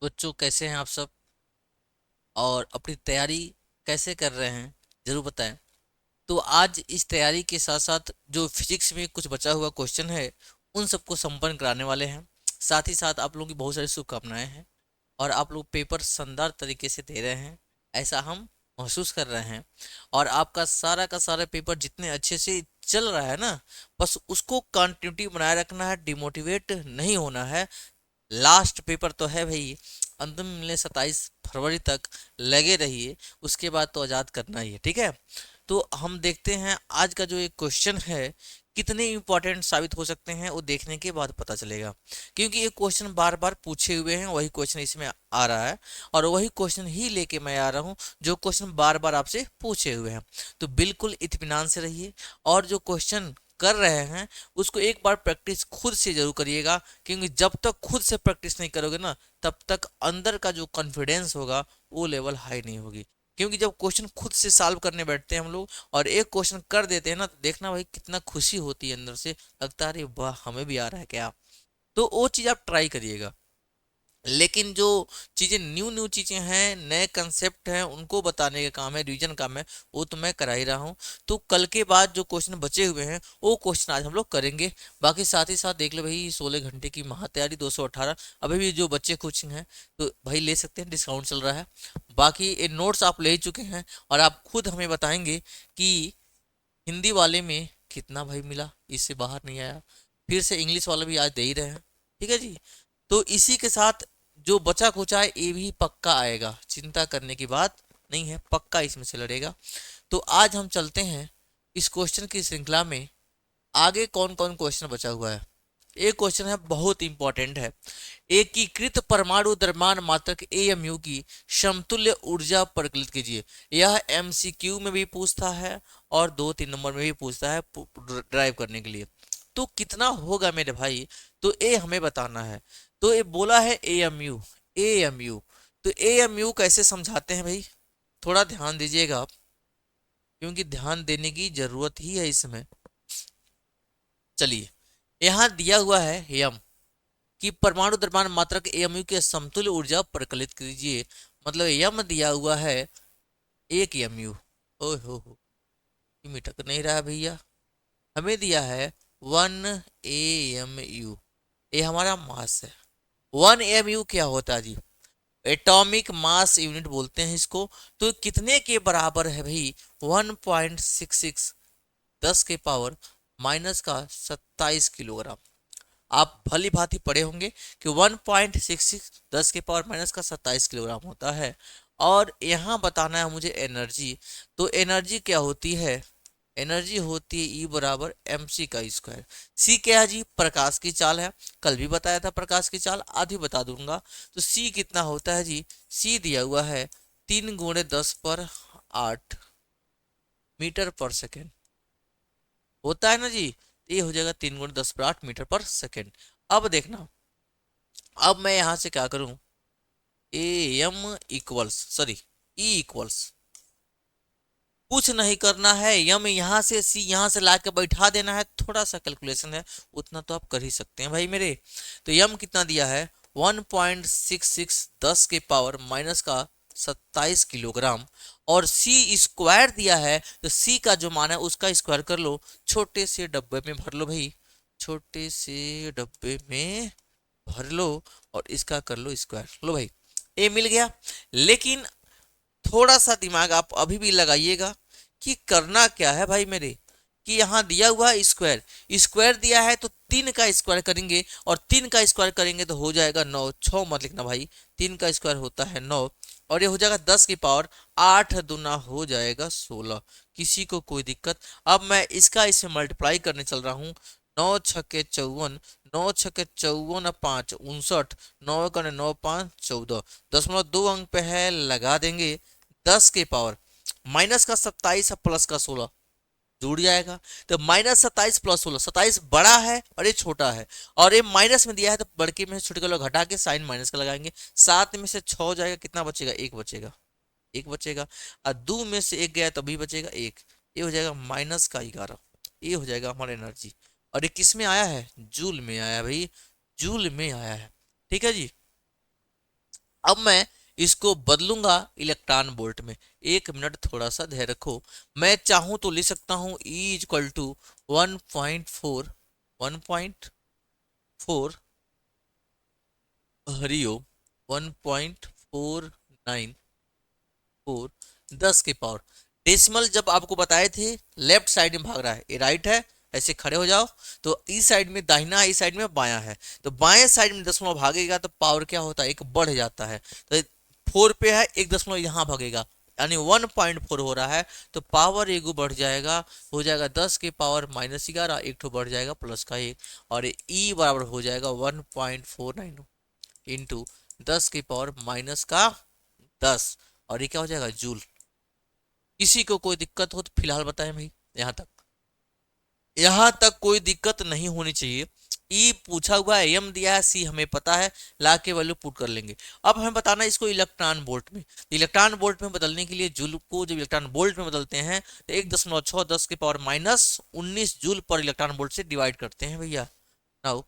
बच्चों कैसे हैं आप सब और अपनी तैयारी कैसे कर रहे हैं जरूर बताएं। तो आज इस तैयारी के साथ साथ जो फिजिक्स में कुछ बचा हुआ क्वेश्चन है उन सबको संपन्न कराने वाले हैं। साथ ही साथ आप लोगों की बहुत सारी शुभकामनाएं हैं और आप लोग पेपर शानदार तरीके से दे रहे हैं, ऐसा हम महसूस कर रहे हैं। और आपका का सारा पेपर जितने अच्छे से चल रहा है ना, बस उसको कंटिन्यूटी बनाए रखना है, डिमोटिवेट नहीं होना है। लास्ट पेपर तो है भाई, अंतिम मिलने 27 फरवरी तक लगे रहिए, उसके बाद तो आज़ाद करना ही है, ठीक है। तो हम देखते हैं आज का जो एक क्वेश्चन है कितने इंपॉर्टेंट साबित हो सकते हैं, वो देखने के बाद पता चलेगा। क्योंकि ये क्वेश्चन बार बार पूछे हुए हैं, वही क्वेश्चन इसमें आ रहा है और वही क्वेश्चन ही लेके मैं आ रहा हूँ जो क्वेश्चन बार बार आपसे पूछे हुए हैं। तो बिल्कुल इत्मीनान से रहिए और जो क्वेश्चन कर रहे हैं उसको एक बार प्रैक्टिस खुद से जरूर करिएगा। क्योंकि जब तक खुद से प्रैक्टिस नहीं करोगे ना, तब तक अंदर का जो कॉन्फिडेंस होगा वो लेवल हाई नहीं होगी। क्योंकि जब क्वेश्चन खुद से सॉल्व करने बैठते हैं हम लोग और एक क्वेश्चन कर देते हैं ना, तो देखना भाई कितना खुशी होती है अंदर से, लगता है अरे वाह हमें भी आ रहा है क्या। तो वो चीज़ आप ट्राई करिएगा। लेकिन जो चीजें न्यू न्यू चीजें हैं, नए कंसेप्ट हैं, उनको बताने का काम है, रिवीजन काम है, वो तो मैं करा ही रहा हूँ। तो कल के बाद जो क्वेश्चन बचे हुए हैं वो क्वेश्चन आज हम लोग करेंगे। बाकी साथ ही साथ देख लो भाई, 16 घंटे की महातैयारी 218 अभी भी जो बच्चे कोचिंग हैं तो भाई ले सकते हैं, डिस्काउंट चल रहा है। बाकी ये नोट्स आप ले ही चुके हैं और आप खुद हमें बताएंगे कि हिंदी वाले में कितना भाई मिला, इससे बाहर नहीं आया। फिर से इंग्लिश वाला भी आज दे ही रहे हैं, ठीक है जी। तो इसी के साथ जो बचा खुचा है ये भी पक्का आएगा, चिंता करने की बात नहीं है, पक्का इसमें से लड़ेगा। तो आज हम चलते हैं इस क्वेश्चन की श्रृंखला में। आगे कौन कौन क्वेश्चन बचा हुआ है, एक क्वेश्चन है बहुत इंपॉर्टेंट है। एकीकृत परमाणु द्रव्यमान मात्रक एएमयू की समतुल्य ऊर्जा परिकलित कीजिए। यह एमसीक्यू में भी पूछता है और 2-3 नंबर में भी पूछता है ड्राइव करने के लिए। तो कितना होगा मेरे भाई, तो ए हमें बताना है। तो ये बोला है एएमयू, एएमयू। तो एएमयू कैसे समझाते हैं भाई, थोड़ा ध्यान दीजिएगा आप, क्योंकि ध्यान देने की जरूरत ही है इसमें। चलिए, यहाँ दिया हुआ है यम कि परमाणु द्रव्यमान मात्रक एमयू के समतुल्य ऊर्जा परिकलित कीजिए। मतलब यम दिया हुआ है 1 एमयू। ओह हो, ये मिटक नहीं रहा भैया। हमें दिया है 1 एमयू, ये हमारा मास है। 1 एमयू क्या होता है जी, एटॉमिक मास यूनिट बोलते हैं इसको। तो कितने के बराबर है भाई, 1.66 10 के पावर माइनस का 27 किलोग्राम। आप भली भांति पढ़े होंगे कि 1.66 10 के पावर माइनस का 27 किलोग्राम होता है। और यहाँ बताना है मुझे एनर्जी। तो एनर्जी क्या होती है, एनर्जी होती है E बराबर mc² सी क्या है जी, प्रकाश की चाल है, कल भी बताया था प्रकाश की चाल, आज भी बता दूंगा। तो सी कितना होता है जी, सी दिया हुआ है 3 × 10⁸ होता है ना जी। तो ये हो जाएगा 3 × 10⁸मीटर पर सेकेंड। अब देखना, अब मैं यहां से क्या करूं, A M equals sorry E equals, कुछ नहीं करना है, यम यहाँ से सी यहाँ से ला के बैठा देना है, थोड़ा सा कैलकुलेशन है, उतना तो आप कर ही सकते हैं भाई मेरे। तो यम कितना दिया है 1.66 10 के पावर माइनस का 27 किलोग्राम। और सी स्क्वायर दिया है, तो सी का जो मान है उसका स्क्वायर कर लो, छोटे से डब्बे में भर लो भाई, छोटे से डब्बे में भर लो और इसका कर लो स्क्वायर, लो भाई ए मिल गया। लेकिन थोड़ा सा दिमाग आप अभी भी लगाइएगा कि करना क्या है भाई मेरे, कि यहाँ दिया हुआ है स्क्वायर, स्क्वायर दिया है तो 3 का स्क्वायर करेंगे और 3 का स्क्वायर करेंगे तो हो जाएगा 9, 6 मत लिखना भाई, 3 का स्क्वायर होता है 9 और ये हो जाएगा 10 की पावर 8 दूना हो जाएगा 16। किसी को कोई दिक्कत। अब मैं इसका इसे मल्टीप्लाई करने चल रहा हूँ, 9 × 6 = 54, 9 × 6 = 5 = 59, 9 × 9 = 5 = 14, 0.2 अंक पे है, लगा देंगे 10 के पावर माइनस का 27 प्लस का 16 जुड़ जाएगा। तो -27 + 16, 27 बड़ा है और ये छोटा है, और ये माइनस में दिया है तो बड़के में से छोटे का लोग घटा के साइन माइनस का लगाएंगे। 7 में से 6 जाएगा, कितना बचेगा, एक बचेगा, एक बचेगा। और 2 में से 1 गया तभी बचेगा एक, ये हो जाएगा -11। ये हो जाएगा हमारा एनर्जी। और ये किस में आया है, जूल में आया भाई, जूल में आया है, ठीक है जी। अब मैं इसको बदलूंगा इलेक्ट्रॉन वोल्ट में। एक मिनट थोड़ा सा धैर्य रखो। मैं चाहूं तो लिख सकता हूं E इक्वल टू 1.4 1.4 हरिओ 1.494 10 के पावर। डेसिमल जब आपको बताए थे लेफ्ट साइड में भाग रहा है, ये राइट है, ऐसे खड़े हो जाओ। तो इस साइड में दाहिना है, इस साइड में बायां है। तो बाएं साइड में दशमलव भागेगा तो पावर क्या होता है, एक बढ़ जाता है। तो 4 पे है, एक दशमलव यहाँ भागेगा, यानी 1.4 हो रहा है। तो पावर एगो बढ़ जाएगा, हो जाएगा 10 के पावर -11, एक तो बढ़ जाएगा +1। और ई बराबर हो जाएगा 1.49 इंटू 10 के पावर -10। और ये क्या हो जाएगा, जूल। किसी को कोई दिक्कत हो तो फिलहाल बताएं भाई। यहाँ तक कोई दिक्कत नहीं होनी चाहिए। ई पूछा हुआ है, एम दिया है, सी हमें पता है, ला के वैल्यू पुट कर लेंगे। अब हमें बताना है इसको इलेक्ट्रॉन वोल्ट में। इलेक्ट्रॉन वोल्ट में बदलने के लिए जूल को जब इलेक्ट्रॉन वोल्ट में बदलते हैं तो 1.6 10 के पावर -19 जूल पर इलेक्ट्रॉन वोल्ट से डिवाइड करते हैं भैया। Now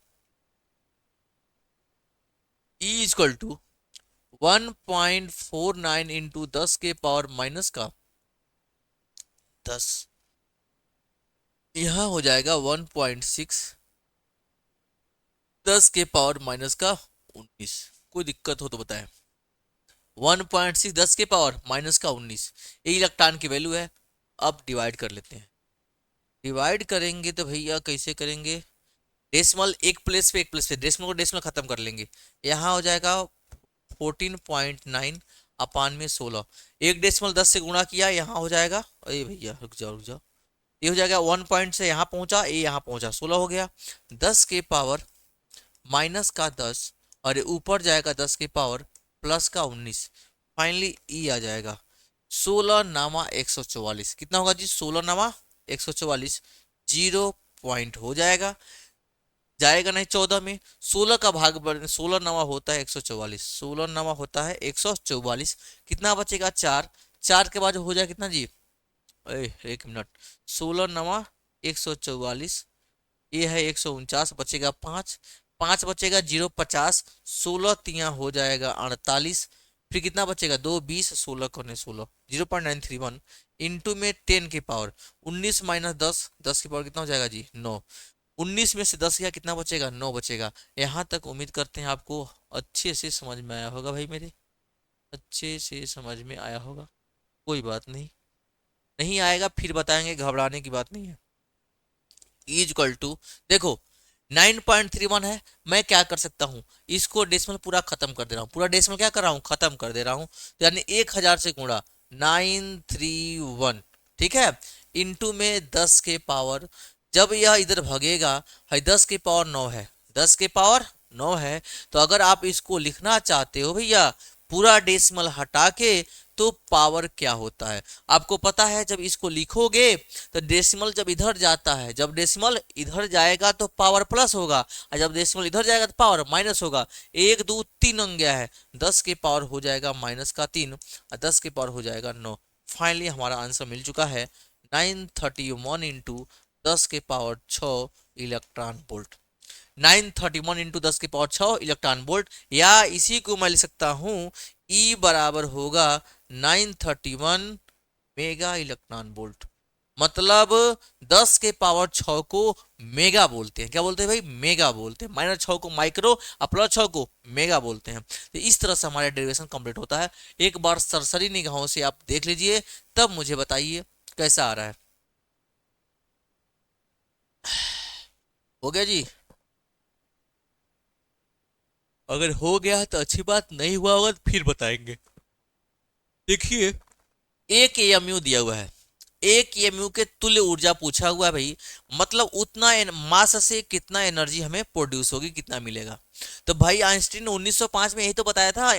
E equal to 1.49 into 10 के पावर -10। यहाँ हो जाएगा 1.6 10 के पावर -19। कोई दिक्कत हो तो बताएं। 1.6 10 के पावर -19, ये इलेक्ट्रॉन की वैल्यू है। अब डिवाइड कर लेते हैं। डिवाइड करेंगे तो भैया कैसे करेंगे, डेसिमल एक प्लेस पे डेसिमल को डेसिमल खत्म कर लेंगे। यहाँ हो जाएगा 14.9 अपान में 16। एक डेसिमल 10 से गुणा किया, यहाँ हो जाएगा, अरे भैया रुक जाओ रुक जाओ, ये हो जाएगा 1 पॉइंट से यहाँ पहुंचा, ये यहाँ पहुंचा, 16 हो गया। 10 के पावर -10 और ये ऊपर जाएगा 10 के पावर +19। फाइनली ई आ जाएगा 16 नामा 144। कितना होगा जी, 16 नामा 144, 0 पॉइंट हो जाएगा, जाएगा नहीं 14 में। 16 का भाग 16 नामा होता है 144, 16 नामा होता है 144। कितना बचेगा, 4। 4 के बाद हो जाएगा कितना जी, एक मिनट, 16 नामा 144, ये है 149, बचेगा 5। 5 बचेगा 0 50, 16 तिया हो जाएगा 48। फिर कितना बचेगा, 2 20, 16 कोने 16, 0.931 इंटू में 10 के पावर 19 -10, 10 के पावर कितना हो जाएगा जी, 9। 19 में से 10 गया, कितना बचेगा, 9 बचेगा। यहाँ तक उम्मीद करते हैं आपको अच्छे से समझ में आया होगा भाई मेरे, अच्छे से समझ में आया होगा। कोई बात नहीं, नहीं आएगा फिर बताएंगे, घबराने की बात नहीं है। इक्वल टू, देखो 9.31 है, मैं क्या कर सकता हूँ, इसको डेसिमल पूरा खत्म कर दे रहा हूँ, पूरा डेसिमल क्या कर रहा हूँ, खत्म कर दे रहा हूँ। तो यानी 1000 से गुणा 931, ठीक है, इंटू में 10 के पावर, जब यह इधर भगेगा है 10 के पावर 9 है, 10 के पावर 9 है। तो अगर आप इसको लिखना चाहते हो भैया पूरा डेसिमल हटा के, तो पावर क्या होता है आपको पता है। जब इसको लिखोगे तो डेसिमल जब इधर जाता है, जब डेसिमल इधर जाएगा तो पावर प्लस होगा, और जब डेसिमल इधर जाएगा तो पावर माइनस होगा। 1 2 3 अंक गया है, 10 के पावर हो जाएगा -3 और 10 के पावर हो जाएगा 9। फाइनली हमारा आंसर मिल चुका है 931 इंटू 10 के पावर 6 इलेक्ट्रॉन वोल्ट। 931 इंटू 10 के पावर 6 इलेक्ट्रॉन वोल्ट, या इसी को मैं लिख सकता हूं ई बराबर होगा 931 मेगा इलेक्ट्रॉन वोल्ट। मतलब 10 के पावर 6 को मेगा बोलते हैं, क्या बोलते हैं भाई, मेगा बोलते हैं। -6 को माइक्रो और +6 को मेगा बोलते हैं। तो इस तरह से हमारा डेरिवेशन कंप्लीट होता है। एक बार सरसरी निगाहों से आप देख लीजिए, तब मुझे बताइए कैसा आ रहा है। हो गया जी, अगर हो गया तो अच्छी बात, नहीं हुआ होगा तो फिर बताएंगे। देखिए, एक एएमयू दिया हुआ है, एक एएमयू के तुल्य ऊर्जा पूछा हुआ है भाई, मतलब उतना मास से कितना एनर्जी हमें प्रोड्यूस होगी, कितना मिलेगा। तो भाई आइंस्टीन ने 1905 में यही तो बताया था,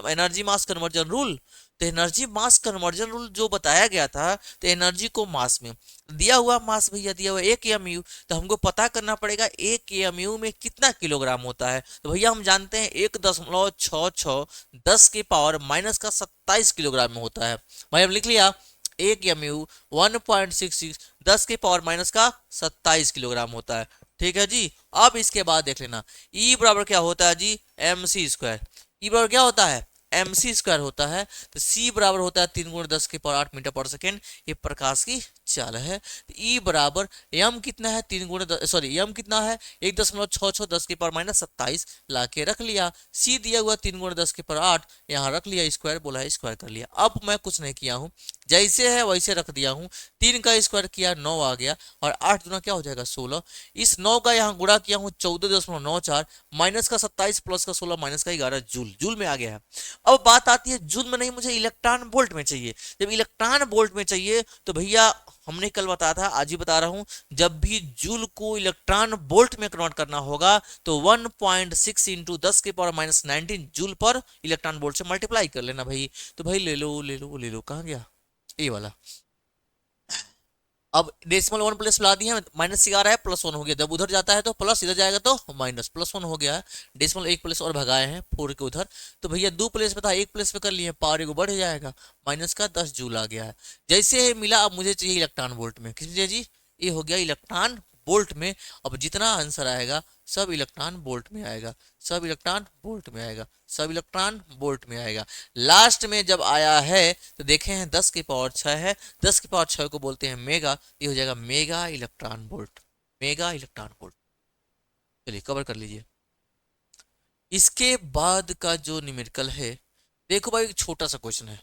एनर्जी मास कन्वर्जन रूल। तो एनर्जी मास कन्वर्जन रूल जो बताया गया था, तो एनर्जी को मास में दिया हुआ, मास भैया दिया हुआ 1 एएमयू। तो हमको पता करना पड़ेगा 1 एएमयू में कितना किलोग्राम होता है। तो भैया हम जानते हैं 1.66 10 के पावर- का 27 किलोग्राम में होता है। भाई हम लिख लिया 1 एमयू 1.66 10 के पावर- का 27 किलोग्राम होता है। ठीक है जी। अब इसके बाद देख लेना ई बराबर क्या होता है जी, MC स्क्वायर। ई बराबर क्या होता है, mc² होता है, तो c बराबर होता है 3 × 10⁸ मीटर पर सेकेंड, ये प्रकाश की चाल है। तो e बराबर m कितना है, 3 कितना है, 1.66 10⁻⁻27 ला के रख लिया। c दिया हुआ 3 × 10⁸, यहाँ रख लिया, स्क्वायर बोला है, स्क्वायर कर लिया। अब मैं कुछ नहीं किया हूँ, जैसे है वैसे रख दिया हूँ। 3 का स्क्वायर किया 9 आ गया, और 8 दूना क्या हो जाएगा 16। इस 9 का यहाँ गुणा किया हूँ 14.94, माइनस का 27 प्लस का 16 माइनस का 11, जूल, जूल में आ गया है। अब बात आती है जूल में नहीं, मुझे इलेक्ट्रॉन वोल्ट में चाहिए। जब इलेक्ट्रॉन वोल्ट में चाहिए तो भैया हमने कल बताया था, आज ही बता रहा हूं, जब भी जूल को इलेक्ट्रॉन वोल्ट में कन्वर्ट करना होगा तो 1.6 इंटू 10⁻⁻19 जूल पर इलेक्ट्रॉन वोल्ट से मल्टीप्लाई कर लेना भाई। तो भाई ले लो ले लो ले लो, कहाँ गया ये वाला। अब डेसिमल 1 प्लस ला दिए, माइनस से आ रहा है, +1 हो गया। जब उधर जाता है तो प्लस, इधर जाएगा तो माइनस, +1 हो गया है। डेसिमल 1 प्लस और भगाए हैं 4 के उधर, तो भैया 2 प्लेस पे था, 1 प्लेस पे कर लिए, पावर एगो बढ़ जाएगा, माइनस का 10 जूल आ गया है। जैसे मिला, अब मुझे चाहिए इलेक्ट्रॉन वोल्ट में। किस चाहिए जी, ये हो गया इलेक्ट्रॉन वोल्ट में। अब जितना आंसर आएगा सब इलेक्ट्रॉन वोल्ट में आएगा, सब इलेक्ट्रॉन वोल्ट में आएगा, सब इलेक्ट्रॉन वोल्ट में आएगा। लास्ट में जब आया है तो देखे हैं 10⁻6 है, 10⁻6 को बोलते हैं मेगा, ये हो जाएगा mega electron volt, mega electron volt. चलिए कवर कर लीजिए। इसके बाद का जो न्यूमेरिकल है, देखो भाई एक छोटा सा क्वेश्चन है,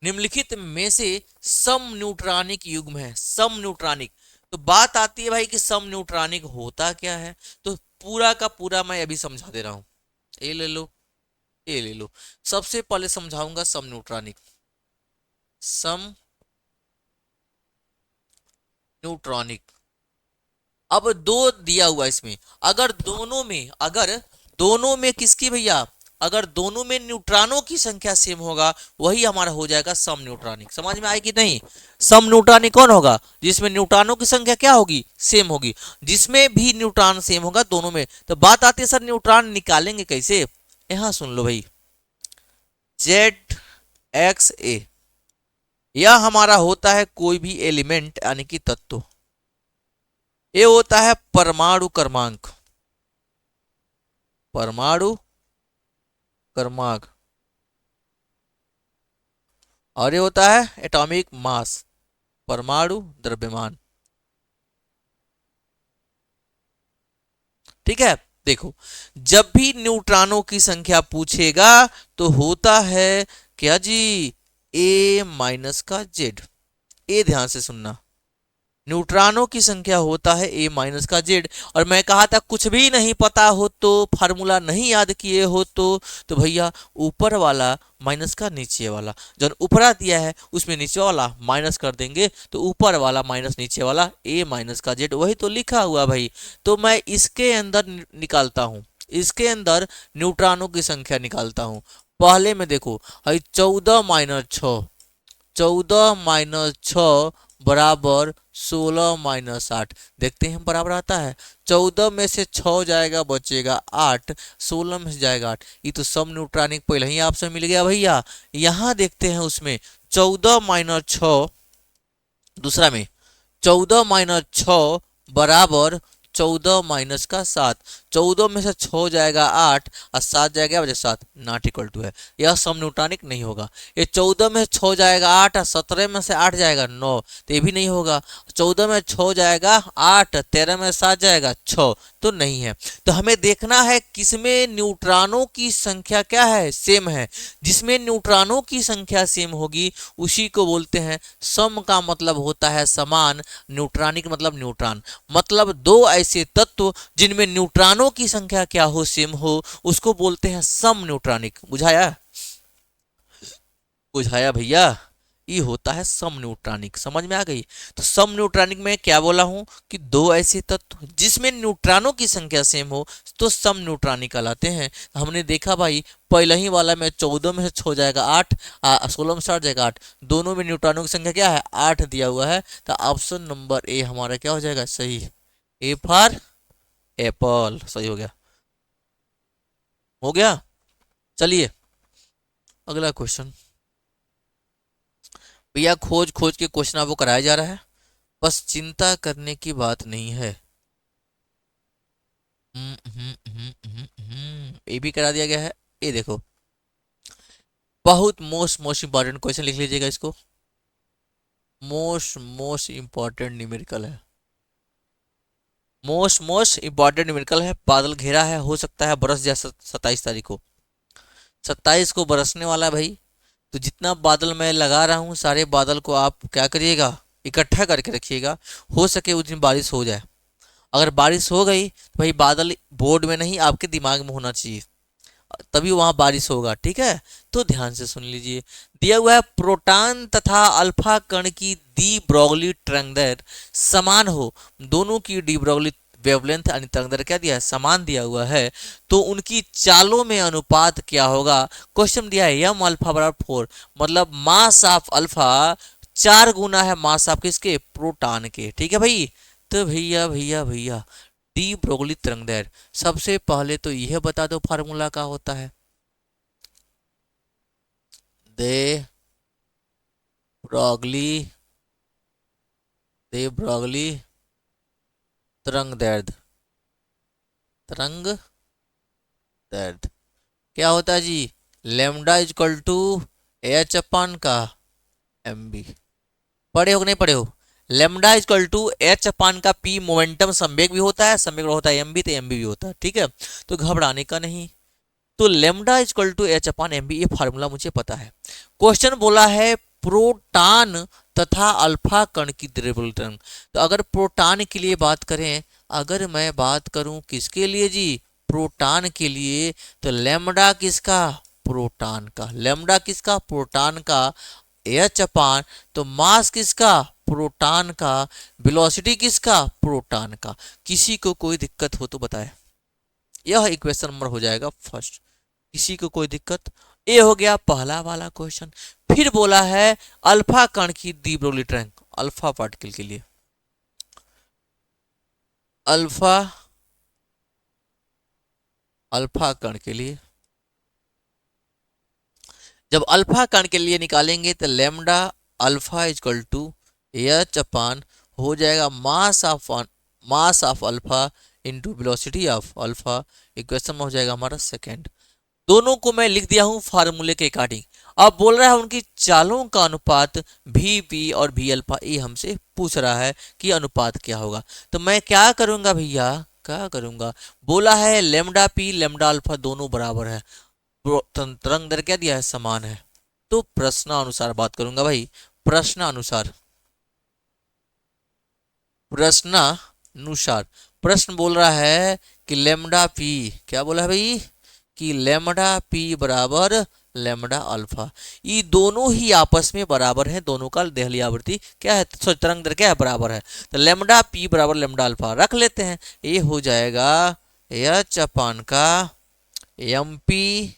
निम्नलिखित में से सम न्यूट्रॉनिक युग्म है, सम न्यूट्रॉनिक। तो बात आती है भाई कि सम न्यूट्रॉनिक होता क्या है, तो पूरा का पूरा मैं अभी समझा दे रहा हूं। ये ले लो, ये ले लो। सबसे पहले समझाऊंगा सम न्यूट्रॉनिक, सम न्यूट्रॉनिक। अब दो दिया हुआ इसमें, अगर दोनों में किसकी भैया, अगर दोनों में न्यूट्रॉनों की संख्या सेम होगा वही हमारा हो जाएगा सम न्यूट्रॉनिक। समझ में आए कि नहीं। सम न्यूट्रॉनिक कौन होगा, जिसमें न्यूट्रॉनों की संख्या क्या होगी, सेम होगी। जिसमें भी न्यूट्रॉन सेम होगा दोनों में। तो बात आती है सर न्यूट्रॉन निकालेंगे कैसे, यहां सुन लो भाई। ZXA यह हमारा होता है कोई भी एलिमेंट यानी कि तत्व, ये होता है परमाणु क्रमांक, परमाणु क्रमांक, और ये होता है एटॉमिक मास, परमाणु द्रव्यमान। ठीक है, देखो जब भी न्यूट्रॉनों की संख्या पूछेगा तो होता है क्या जी, A माइनस का Z। ए ध्यान से सुनना, न्यूट्रॉनों की संख्या होता है A माइनस का Z। और मैं कहा था कुछ भी नहीं पता हो तो, फार्मूला नहीं याद किए हो तो भैया ऊपर वाला माइनस का नीचे वाला, जो ऊपरा दिया है उसमें नीचे वाला माइनस कर देंगे, तो ऊपर वाला माइनस नीचे वाला A माइनस का Z, वही तो लिखा हुआ भाई। तो मैं इसके अंदर निकालता हूँ, इसके अंदर न्यूट्रॉनों की संख्या निकालता हूँ। पहले में देखो 14 - 6, 14 - 6 बराबर 16 - 8। देखते हैं बराबर आता है, 14 में से 6 जाएगा बचेगा 8, 16 में से जाएगा 8। ये तो सम न्यूट्रॉनिक पहले ही आपसे मिल गया भैया। यहाँ देखते हैं उसमें 14 - 6, दूसरा में 14 - 6 बराबर 14 माइनस का 7, 14 में से 6 जाएगा 8 और 7 जाएगा बचे 7, नॉट इक्वल टू है, यह सम न्यूट्रॉनिक नहीं होगा। ये 14 में से 6 जाएगा 8 और 17 में से 8 जाएगा 9, तो ये भी नहीं होगा। 14 में 6 जाएगा 8, 13 में 7 जाएगा 6, तो नहीं है। तो हमें देखना है किसमें न्यूट्रॉनों की संख्या क्या है, सेम है। जिसमें न्यूट्रॉनों की संख्या सेम होगी उसी को बोलते हैं सम, का मतलब होता है समान, न्यूट्रॉनिक मतलब न्यूट्रॉन, मतलब दो ऐसे तत्व जिनमें न्यूट्रॉनों की संख्या क्या हो, सेम हो, उसको बोलते हैं सम न्यूट्रॉनिक। बुझाया, बुझाया भैया, ये होता है सम न्यूट्रॉनिक। समझ में आ गई। तो सम न्यूट्रॉनिक में क्या बोला हूं कि दो ऐसे तत्व जिसमें न्यूट्रॉनों की संख्या सेम हो तो सम न्यूट्रॉनिक कहलाते हैं। हमने देखा भाई पहले ही वाला में 14 में से 6 जाएगा 8, 16 में से 8 जाएगा 8, दोनों में न्यूट्रॉनों की संख्या क्या है 8 दिया हुआ है। तो ऑप्शन नंबर ए हमारा क्या हो जाएगा, सही। ए फॉर एप्पल, सही हो गया, हो गया। चलिए अगला क्वेश्चन। भैया खोज खोज के क्वेश्चन आपको कराया जा रहा है, बस चिंता करने की बात नहीं है। ये भी करा दिया गया है। ये देखो बहुत मोस्ट इंपॉर्टेंट क्वेश्चन लिख लीजिएगा इसको। मोस्ट इंपॉर्टेंट न्यूमेरिकल है, मोस्ट इंपॉर्टेंट न्यूमेरिकल है। बादल घेरा है, हो सकता है बरस जाए 27 तारीख को, 27 को बरसने वाला है भाई। तो जितना बादल मैं लगा रहा हूँ सारे बादल को आप क्या करिएगा, इकट्ठा करके रखिएगा। हो सके उस दिन बारिश हो जाए। अगर बारिश हो गई तो भाई बादल बोर्ड में नहीं आपके दिमाग में होना चाहिए, तभी वहां बारिश होगा, ठीक है। तो ध्यान से सुन लीजिए, दिया हुआ है प्रोटॉन तथा अल्फा कण की डी ब्रोगली तरंग समान हो, दोनों की डी ब्रोगली वेवलेंथ यानी तरंग क्या दिया है, समान दिया हुआ है, तो उनकी चालों में अनुपात क्या होगा। क्वेश्चन दिया है यम अल्फा बराबर 4, मतलब मास ऑफ अल्फा 4 गुना है मास ऑफ किसके, प्रोटॉन के, ठीक है भाई। तो भैया भैया भैया डी ब्रोगली तरंग सबसे पहले तो यह बता दो फार्मूला क्या होता है। दे ब्रोगली दे ब्रोगली तरंग तरंग दैर्ध्य क्या होता है जी, lambda is equal to H upon का एम बी। पढ़े हो कि नहीं पढ़े हो। Lambda is equal to H upon का पी मोमेंटम संवेग भी होता है, संवेग होता है एम बी, तो एम बी भी होता है, ठीक है। तो घबराने का नहीं। तो lambda is equal to H upon M B, ये फार्मूला मुझे पता है। क्वेश्चन बोला है प्रोटॉन तथा अल्फा कण की द्रव्यमान तरंग। तो अगर प्रोटॉन के लिए बात करें, अगर मैं बात करूं किसके लिए जी, प्रोटॉन के लिए, तो लेमडा किसका, प्रोटॉन का, लेमडा किसका, प्रोटॉन का, एच अपान, तो मास किसका, प्रोटॉन का, वेलोसिटी किसका, प्रोटॉन का। किसी को कोई दिक्कत हो तो बताए, यह इक्वेशन नंबर हो जाएगा फर्स्ट। किसी को कोई दिक्कत, ये हो गया पहला वाला क्वेश्चन। फिर बोला है अल्फा कण की डी ब्रोगली तरंग, अल्फा पार्टिकल के लिए, अल्फा अल्फा कण के लिए, जब अल्फा कण के लिए निकालेंगे तो lambda alpha equal to H upon हो जाएगा mass of alpha into velocity of alpha. Equation में हो जाएगा हमारा सेकेंड। दोनों को मैं लिख दिया हूं फार्मूले के अकॉर्डिंग। अब बोल रहा है उनकी चालों का अनुपात भी पी और भी अल्फा, ये हमसे पूछ रहा है कि अनुपात क्या होगा। तो मैं क्या करूंगा भैया, क्या करूंगा, बोला है लेमडा पी लेमडा अल्फा दोनों बराबर है, तरंग दर क्या दिया है, समान है। तो प्रश्नानुसार बात करूंगा भाई, प्रश्नानुसार, प्रश्नानुसार प्रश्न बोल रहा है कि लेमडा पी, क्या बोला है भाई, कि लेमडा पी बराबर लेमडा अल्फा, ये दोनों ही आपस में बराबर है, दोनों का देहली आवृत्ति क्या है, सॉरी तरंग दर क्या है, बराबर है। तो लेमडा पी बराबर लेमडा अल्फा रख लेते हैं, ये हो जाएगा एच अपान का M P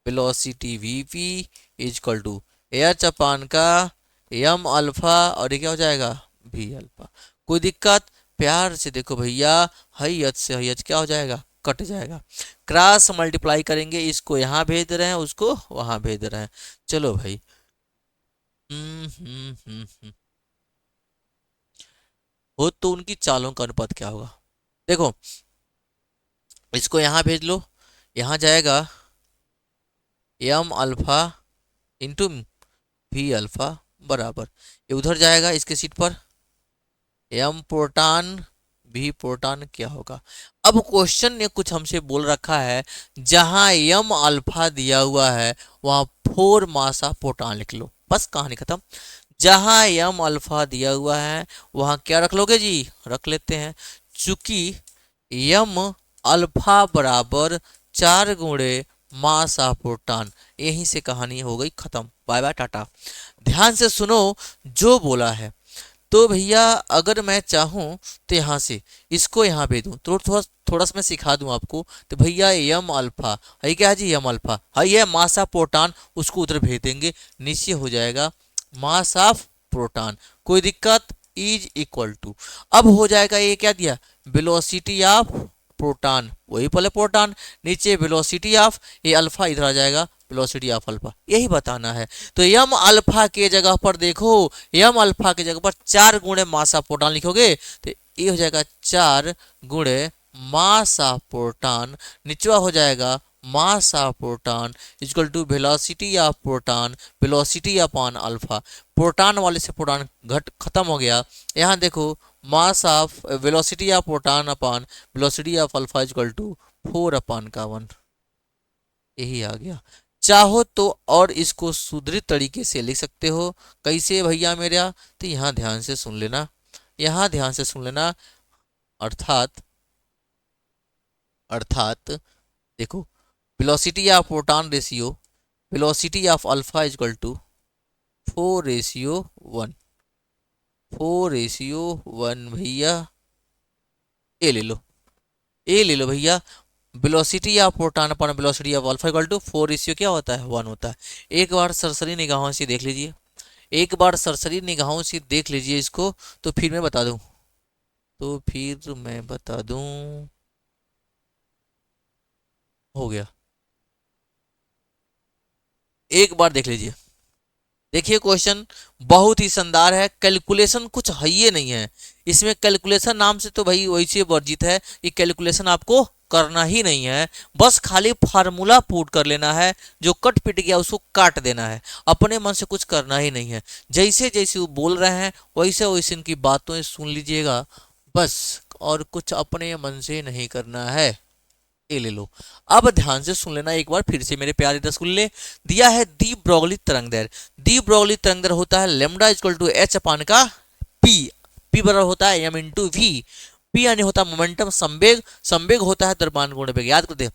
velocity V P equal to H upon का एम अल्फा, और ये क्या हो जाएगा, भी अल्फा। कोई दिक्कत, प्यार से देखो भैया, हई एच से हई एच क्या हो जाएगा, कट जाएगा। क्रॉस मल्टीप्लाई करेंगे, इसको यहाँ भेज रहे हैं, उसको वहां भेज रहे हैं। चलो भाई, हो तो उनकी चालों का अनुपात क्या होगा, देखो इसको यहाँ भेज लो, यहाँ जाएगा एम अल्फा इंटू भी अल्फा बराबर, ये उधर जाएगा इसके सीट पर एम प्रोटॉन भी प्रोटॉन क्या होगा। अब क्वेश्चन ने कुछ हमसे बोल रखा है, जहां एम अल्फा दिया हुआ है वहां 4 मासा प्रोटॉन लिख लो, बस कहानी खत्म। जहां एम अल्फा दिया हुआ है वहां क्या रख लोगे जी, रख लेते हैं। चूंकि एम अल्फा बराबर 4 गुणे मास ऑफ प्रोटॉन, यहीं से कहानी हो गई खत्म, बाय बाय टाटा। ध्यान से सुनो जो बोला है। तो भैया अगर मैं चाहूँ तो यहाँ से इसको यहाँ भेज दूँ, तो थोड़ा थोड़ा सा मैं सिखा दूँ आपको। तो भैया एम अल्फा है क्या जी, एम अल्फा है ये मास ऑफ प्रोटॉन, उसको उधर भेज देंगे, नीचे हो जाएगा मास ऑफ प्रोटॉन। कोई दिक्कत, इज इक्वल टू, अब हो जाएगा ये क्या दिया, वेलोसिटी ऑफ प्रोटॉन, वही पहले प्रोटॉन, नीचे वेलोसिटी ऑफ, ये अल्फा इधर आ जाएगा वेलोसिटी ऑफ अल्फा, यही बताना है। तो यम अल्फा के जगह पर देखो, यम अल्फा के जगह पर 4 गुणे मास ऑफ प्रोटॉन लिखोगे तो ये हो जाएगा 4 गुणे मास ऑफ प्रोटॉन, निचवा हो जाएगा mass of proton equal to velocity of proton velocity upon alpha. Proton वाले से प्रोटॉन घट खत्म हो गया। यहाँ देखो mass of velocity of proton upon velocity of alpha equal to 4/1, यही आ गया। चाहो तो और इसको सुधृत तरीके से लिख सकते हो। कैसे भैया मेरा? तो यहाँ ध्यान से सुन लेना, यहाँ ध्यान से सुन लेना। अर्थात अर्थात देखो, velocity of proton ratio velocity of alpha equal to 4:1, 4:1 भैया। ए ले लो, ए ले लो भैया। Velocity of proton upon velocity of alpha equal to 4 ratio क्या होता है? 1 होता है। एक बार सरसरी निगाहों से देख लीजिए, एक बार सरसरी निगाहों से देख लीजिए इसको, तो फिर मैं बता दूं, तो फिर मैं बता दूं। हो गया, एक बार देख लीजिए। देखिए क्वेश्चन बहुत ही शानदार है, कैलकुलेशन कुछ है ये नहीं है इसमें। कैलकुलेशन नाम से तो भाई वैसे वर्जित है, ये कैलकुलेशन आपको करना ही नहीं है। बस खाली फार्मूला पुट कर लेना है, जो कट पिट गया उसको काट देना है। अपने मन से कुछ करना ही नहीं है। जैसे जैसे वो बोल रहे हैं वैसे वैसे इनकी बातों सुन लीजिएगा बस, और कुछ अपने मन से नहीं करना है। ये ले लो। अब ध्यान से सुन लेना एक बार फिर से मेरे प्यारे रसगुल्ले। दिया है दी ब्रोगली तरंगदैर्घ्य। दी ब्रोगली तरंगदैर्घ्य होता है lambda equal to H upon का पी। पी बराबर होता है एम इंटू वी। पी यानी होता है मोमेंटम संवेग, संवेग होता है द्रव्यमान गुण वेग। याद कर दे,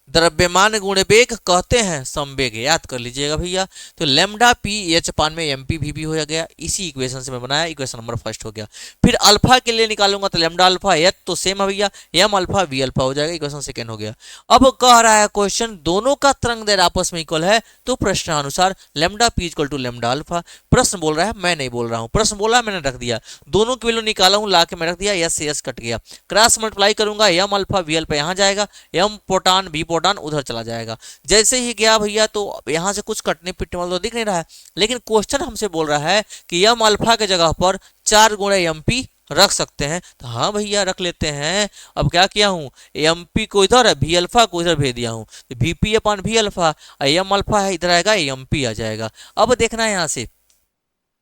द्रव्यमान गुण वेग कहते हैं संवेग, याद कर लीजिएगा भैया। तो लेमडा पी एच पान में एम पी भी भी हो गया, इसी इक्वेशन से मैं बनाया, इक्वेशन नंबर फर्स्ट हो गया। फिर अल्फा के लिए निकालूंगा तो लेमडा अल्फा एच तो सेम है भैया, एम अल्फा वी अल्फा हो जाएगा, इक्वेशन सेकेंड हो गया। अब कह रहा है क्वेश्चन दोनों का तरंग दैर्घ्य आपस में इक्वल है, तो प्रश्नानुसार lambda P equal to lambda alpha. प्रश्न बोल रहा है, मैं नहीं बोल रहा हूँ, प्रश्न बोला मैंने रख दिया, दोनों की वैल्यू निकाला हूँ, ला के मैं रख दिया, यस से यस कट गया। क्रॉस मल्टीप्लाई करूंगा, एम अल्फा वी अल्फा यहाँ जाएगा, एम प्रोटॉन वी प्रोटॉन उधर चला जाएगा। जैसे ही गया भैया तो यहां से कुछ कटने पिटने वाला तो दिख नहीं रहा है, लेकिन क्वेश्चन हमसे बोल रहा है कि एम अल्फा के जगह पर 4 × एम पी रख सकते हैं, तो हाँ भैया रख लेते हैं। अब क्या किया हूँ, एम पी को इधर है, वी अल्फा को इधर भेज दिया हूँ, V P upon V alpha, M alpha है इधर आएगा, एम पी आ जाएगा। अब देखना है यहाँ से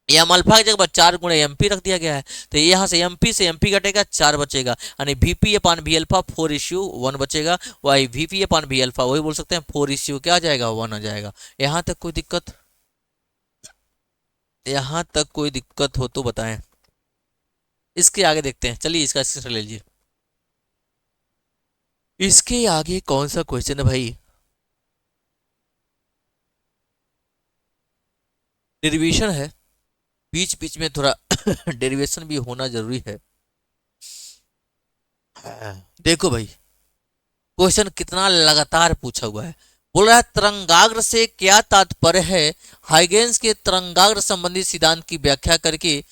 एम अल्फा की जगह 4 × एम पी रख दिया गया है, तो यहाँ से एम पी घटेगा, 4 बचेगा, यानी we P upon V alpha 4:1 बचेगा। वही we P upon V alpha वही बोल सकते हैं 4:, क्या आ जाएगा, 1 आ जाएगा। यहाँ तक कोई दिक्कत? यहाँ तक कोई दिक्कत हो तो बताएं। इसके आगे देखते हैं, चलिए इसका स्क्रीनशॉट ले लीजिए। इसके आगे कौन सा क्वेश्चन है भाई? डेरिवेशन है, बीच बीच में थोड़ा डेरिवेशन भी होना जरूरी है। देखो भाई क्वेश्चन कितना लगातार पूछा हुआ है। बोल रहा है तरंगाग्र से क्या तात्पर्य है, हाइगेंस के तरंगाग्र संबंधी सिद्धांत की व्याख्या करके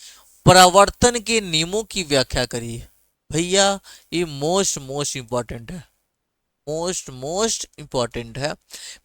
परावर्तन के नियमों की व्याख्या करिए। भैया ये मोस्ट मोस्ट इंपॉर्टेंट है, मोस्ट मोस्ट इंपॉर्टेंट है।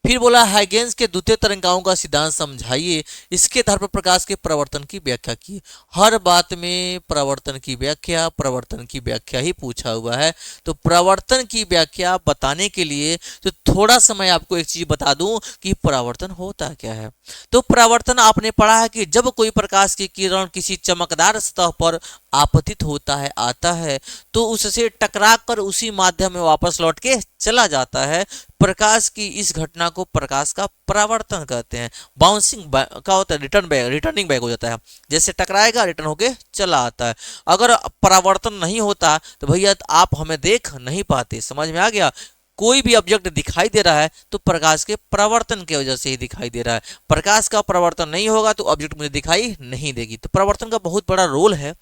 फिर बोला हाइगेंस के द्वितीय तरंगाओं का सिद्धांत समझाइए, इसके आधार पर प्रकाश के प्रवर्तन की व्याख्या की। हर बात में प्रवर्तन की व्याख्या, प्रवर्तन की व्याख्या ही पूछा हुआ है। तो प्रवर्तन की व्याख्या बताने के लिए तो थोड़ा समय आपको एक चीज बता दूं कि परावर्तन होता क्या है। तो परावर्तन आपने पढ़ा है कि जब कोई प्रकाश की किरण किसी चमकदार सतह पर आपतित होता है, आता है, तो उससे टकरा कर उसी माध्यम में वापस लौट के चला जाता है। प्रकाश की इस घटना को प्रकाश का परावर्तन कहते हैं। बाउंसिंग का होता है, रिटर्निंग बैक हो जाता है, जैसे टकराएगा रिटर्न होके चला आता है। अगर परावर्तन नहीं होता तो भैया आप हमें देख नहीं पाते। समझ में आ गया? कोई भी ऑब्जेक्ट दिखाई दे रहा है तो प्रकाश के परावर्तन की वजह से ही दिखाई दे रहा है। प्रकाश का परावर्तन नहीं होगा तो ऑब्जेक्ट मुझे दिखाई नहीं देगी। तो परावर्तन का बहुत बड़ा रोल है।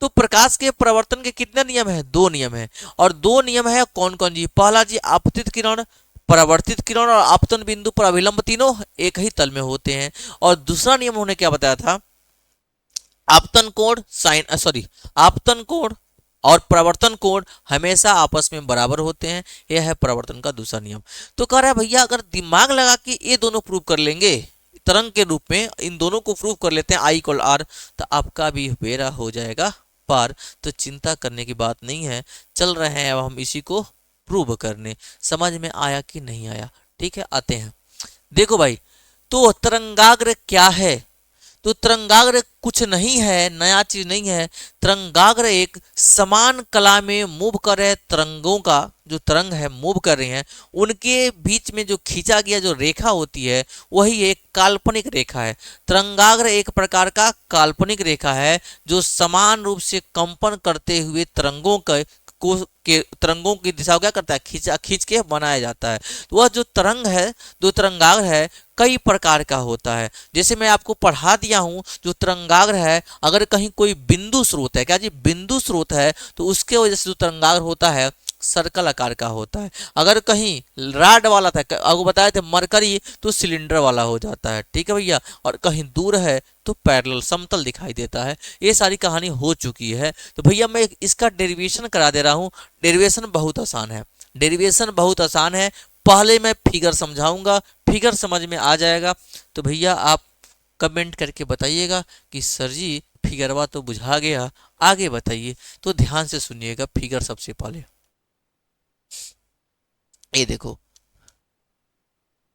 तो प्रकाश के परावर्तन के कितने नियम है? 2 नियम है। और 2 नियम है कौन कौन जी? पहला जी आपतित किरण, परावर्तित किरण और आपतन बिंदु पर अभिलंब तीनों एक ही तल में होते हैं। और दूसरा नियम उन्होंने क्या बताया था? आपतन कोण साइन सॉरी आपतन कोण और प्रवर्तन कोण हमेशा आपस में बराबर होते हैं। यह है प्रवर्तन का दूसरा नियम। तो कह रहा है भैया अगर दिमाग लगा के ये दोनों प्रूव कर लेंगे तरंग के रूप में, इन दोनों को प्रूव कर लेते हैं I = R, तो आपका भी बेरा हो जाएगा पार। तो चिंता करने की बात नहीं है। चल रहे हैं अब हम इसी को प्रूव करने। समझ में आया कि नहीं आया? ठीक है, आते हैं। देखो भाई, तो तरंगाग्र क्या है? तो तरंगाग्र कुछ नहीं है, नया चीज नहीं है। तरंगाग्र एक समान कला में मूव कर रहे तरंगों का, जो तरंग है मूव कर रहे हैं, उनके बीच में जो खींचा गया जो रेखा होती है वही एक काल्पनिक रेखा है। तरंगाग्र एक प्रकार का काल्पनिक रेखा है जो समान रूप से कंपन करते हुए तरंगों के तरंगों की दिशा को क्या करता है, खींच के बनाया जाता है। तो वह जो तरंग है, जो तरंगाग्र है, कई प्रकार का होता है। जैसे मैं आपको पढ़ा दिया हूं, जो तरंगाग्र है, अगर कहीं कोई बिंदु स्रोत है, क्या जी बिंदु स्रोत है, तो उसके वजह से जो तरंगाग्र होता है सर्कल आकार का होता है। अगर कहीं रॉड वाला था, आपको बताए थे मरकरी, तो सिलेंडर वाला हो जाता है। ठीक है भैया, और कहीं दूर है तो पैरेलल समतल दिखाई देता है। ये सारी कहानी हो चुकी है। तो भैया मैं इसका डेरिवेशन करा दे रहा हूँ। डेरिवेशन बहुत आसान है, डेरिवेशन बहुत आसान है। पहले मैं फिगर समझाऊंगा, फिगर समझ में आ जाएगा तो भैया आप कमेंट करके बताइएगा कि सर जी फिगरवा तो बुझा गया, आगे बताइए। तो ध्यान से सुनिएगा फिगर। सबसे पहले ये देखो,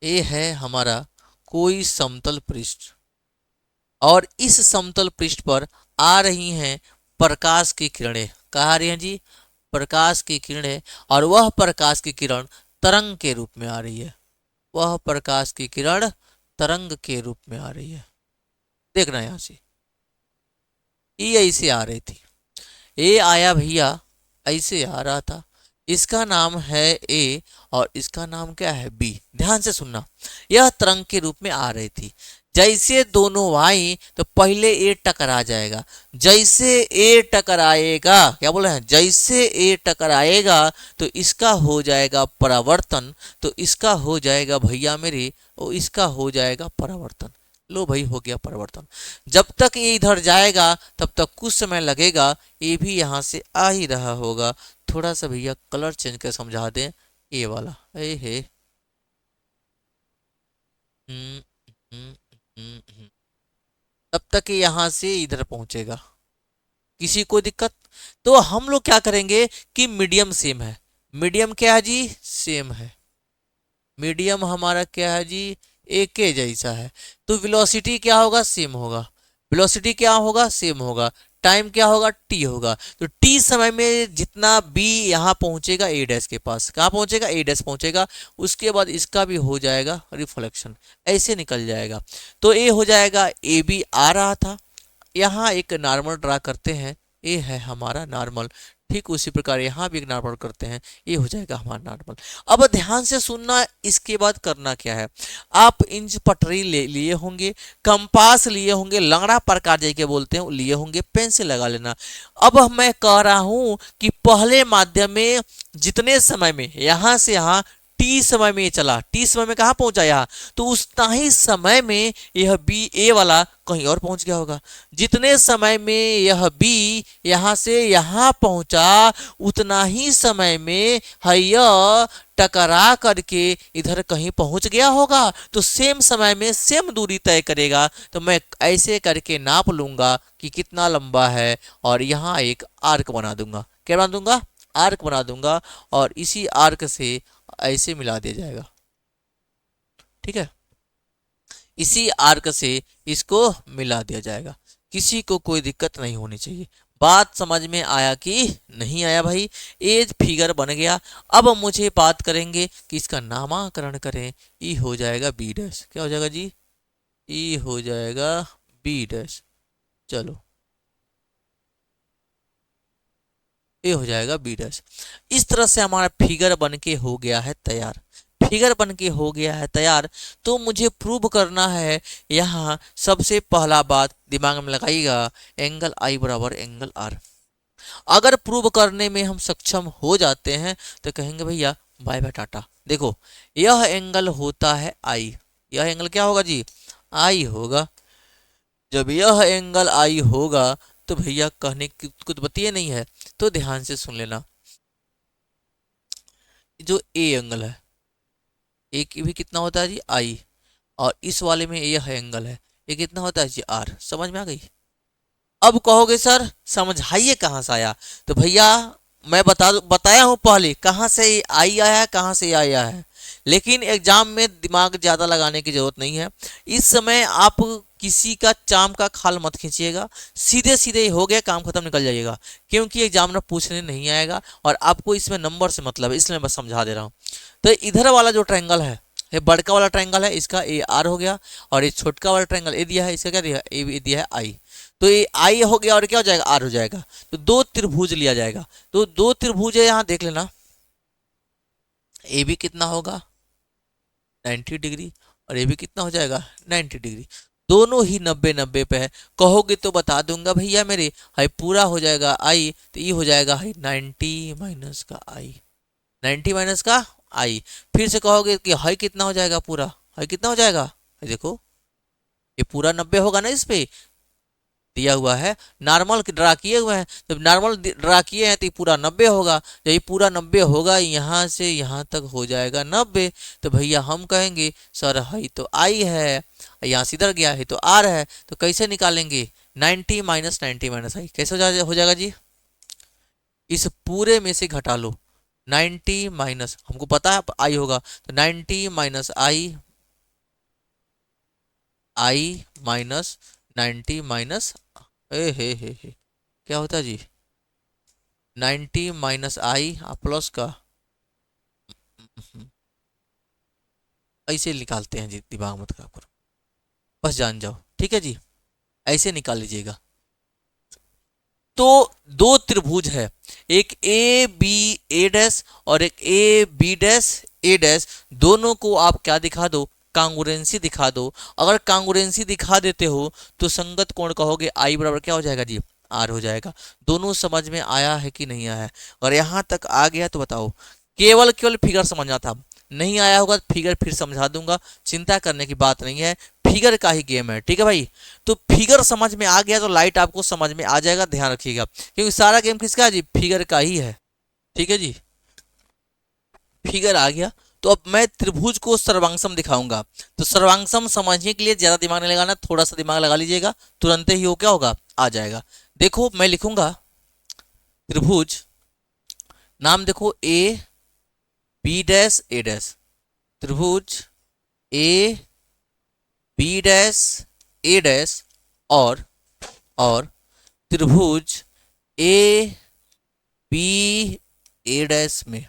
ये है हमारा कोई समतल पृष्ठ, और इस समतल पृष्ठ पर आ रही हैं प्रकाश की किरणें। कहाँ आ रही हैं जी? प्रकाश की किरणें। और वह प्रकाश की किरण तरंग के रूप में आ रही है। वह प्रकाश की किरण तरंग के रूप में आ रही है। देखना यहां से, ये ऐसे आ रही थी, ये आया भैया, ऐसे आ रहा था। इसका नाम है ए और इसका नाम क्या है बी। ध्यान से सुनना, यह तरंग के रूप में आ रही थी। जैसे दोनों आई तो पहले ए टकरा जाएगा। जैसे ए टकराएगा, क्या बोल रहे हैं, जैसे ए टकराएगा तो इसका हो जाएगा परावर्तन, तो इसका हो जाएगा भैया मेरे, और इसका हो जाएगा परावर्तन। लो भाई, हो गया परिवर्तन। जब तक ये इधर जाएगा तब तक कुछ समय लगेगा, ये भी यहां से आ ही रहा होगा। थोड़ा सा भैया कलर चेंज कर समझा दें, ये वाला, ए हे, हम्म, हम्म, हम्म। तब तक ये यहां से इधर पहुंचेगा। किसी को दिक्कत? तो हम लोग क्या करेंगे कि मीडियम सेम है। मीडियम क्या है जी? सेम है। मीडियम हमारा क्या है जी? एक के जैसा है। तो वेलोसिटी क्या होगा? सेम होगा। वेलोसिटी क्या होगा? सेम होगा। टाइम क्या होगा? टी होगा। तो टी समय में जितना बी यहाँ पहुंचेगा ए डैश के पास, कहाँ पहुंचेगा? ए डैश पहुंचेगा। उसके बाद इसका भी हो जाएगा रिफ्लेक्शन, ऐसे निकल जाएगा। तो ए हो जाएगा, ए बी आ रहा था, यहाँ एक नॉर्मल ड्रा करते हैं, ये है हमारा नॉर्मल। ठीक उसी प्रकार यहाँ भी एक नॉर्मल करते हैं, ये हो जाएगा हमारा नॉर्मल। अब ध्यान से सुनना, इसके बाद करना क्या है। आप इंच पटरी ले लिए होंगे, कंपास लिए होंगे, लंगड़ा प्रकार जैसे बोलते हैं लिए होंगे, पेन से लगा लेना। अब मैं कह रहा हूं कि पहले माध्यम में जितने समय में यहां से यहां टी समय में चला, टी समय में कहाँ पहुंचा यहाँ, तो उतना ही समय में यह बी ए वाला कहीं और पहुंच गया होगा। जितने समय में यह बी यहां से यहां पहुंचा, उतना ही समय में यह टकरा करके इधर कहीं पहुंच गया होगा। तो सेम समय में सेम दूरी तय करेगा। तो मैं ऐसे करके नाप लूंगा कि कितना लंबा है, और यहाँ एक आर्क बना दूंगा। क्या बना दूंगा? आर्क बना दूंगा, और इसी आर्क से ऐसे मिला दिया जाएगा। ठीक है, इसी आर्क से इसको मिला दिया जाएगा। किसी को कोई दिक्कत नहीं होनी चाहिए। बात समझ में आया कि नहीं आया भाई? एज फिगर बन गया। अब मुझे बात करेंगे कि इसका नामकरण करें। ई हो जाएगा बी डैश। क्या हो जाएगा जी? ई हो जाएगा बी डैश। चलो, ये हो जाएगा बी डैश। इस तरह से हमारा फिगर बन के हो गया है तैयार। फिगर बन के हो गया है तैयार। तो मुझे प्रूव करना है। यहाँ सबसे पहला बात दिमाग में लगाइएगा, एंगल आई बराबर एंगल आर। अगर प्रूव करने में हम सक्षम हो जाते हैं तो कहेंगे भैया बाय बाय टाटा। देखो, यह एंगल होता है आई, यह एंगल क्या होगा जी? आई होगा। जब यह एंगल आई होगा तो भैया कहने की कुछ बतिए नहीं है। तो ध्यान से सुन लेना, जो ए एंगल है, ए की भी कितना होता है जी? आई। और इस वाले में यह एंगल है, ये कितना होता है जी? आर। समझ में आ गई? अब कहोगे सर समझाइए कहाँ से आया। तो भैया मैं बताया हूँ पहले कहाँ से आई आया है, कहाँ से आई आया है। लेकिन एग्जाम में दिमाग ज़्यादा लगाने की जरूरत नहीं है। इस समय आप किसी का चाम का खाल मत खींचिएगा, सीधे सीधे हो गया काम खत्म, निकल जाइएगा, क्योंकि एग्जामिनर पूछने नहीं आएगा और आपको इसमें नंबर से मतलब है, इसलिए मैं समझा दे रहा हूँ। तो इधर वाला जो ट्रायंगल है, ये बड़का वाला ट्रायंगल है, इसका ए आर हो गया, और ये छोटका वाला ट्रायंगल ए दिया है, इसका क्या दिया है, ए दिया है आई। तो ये आई हो गया और क्या हो जाएगा, आर हो जाएगा। तो दो त्रिभुज लिया जाएगा। तो दो त्रिभुज है, यहाँ देख लेना, ए बी कितना होगा 90 डिग्री, और ये भी कितना हो जाएगा 90 डिग्री। दोनों ही 90-90 पे है। कहोगे तो बता दूंगा भैया मेरे, हाई पूरा हो जाएगा आई, तो ये हो जाएगा हाई 90 माइनस का आई, 90 माइनस का आई। फिर से कहोगे कि हाई कितना हो जाएगा पूरा, हाई कितना हो जाएगा, हाई देखो ये पूरा 90 होगा ना, इस पे दिया हुआ है, नॉर्मल ड्रा किए हुए हैं, जब नॉर्मल ड्रा किए हैं तो ये पूरा 90 होगा। जब ये पूरा 90 होगा, यहाँ से यहाँ तक हो जाएगा 90। तो भैया हम कहेंगे सर हाई तो आई है, यहाँ से इधर गया है तो आर है, तो कैसे निकालेंगे 90 माइनस 90 माइनस आई, कैसे हो जाएगा जी, इस पूरे में से घटा लो 90 माइनस, हमको पता है आई होगा, तो 90 माइनस आई, आई माइनस 90 माइनस ए हे क्या होता है जी, 90 माइनस आई प्लस का, ऐसे निकालते हैं जी, दिमाग मत खराब करो, बस जान जाओ, ठीक है जी, ऐसे निकाल लीजिएगा। तो दो त्रिभुज है, एक ए बी ए डैश और एक A B dash A dash, दोनों को आप क्या दिखा दो, कांगुरेंसी दिखा दो। अगर कांगुरेंसी दिखा देते हो तो संगत कोण कहोगे, आई बराबर क्या हो जाएगा जी, आर हो जाएगा। दोनों समझ में आया है कि नहीं आया है, और यहाँ तक आ गया तो बताओ, केवल केवल फिगर समझना था, नहीं आया होगा तो फिगर फिर समझा दूंगा, चिंता करने की बात नहीं है, फिगर का ही गेम है, ठीक है भाई। तो फिगर समझ में आ गया तो लाइट आपको समझ में आ जाएगा, ध्यान रखिएगा, क्योंकि सारा गेम किसका है जी, फिगर का ही है, ठीक है जी। फिगर आ गया, तो अब मैं त्रिभुज को सर्वांगसम दिखाऊंगा। तो सर्वांगसम समझने के लिए ज्यादा दिमाग नहीं लगाना, थोड़ा सा दिमाग लगा लीजिएगा, तुरंत ही हो क्या होगा, आ जाएगा। देखो मैं लिखूंगा त्रिभुज, नाम देखो A B dash A dash, त्रिभुज A B dash A dash, और त्रिभुज ए बी ए डैश में,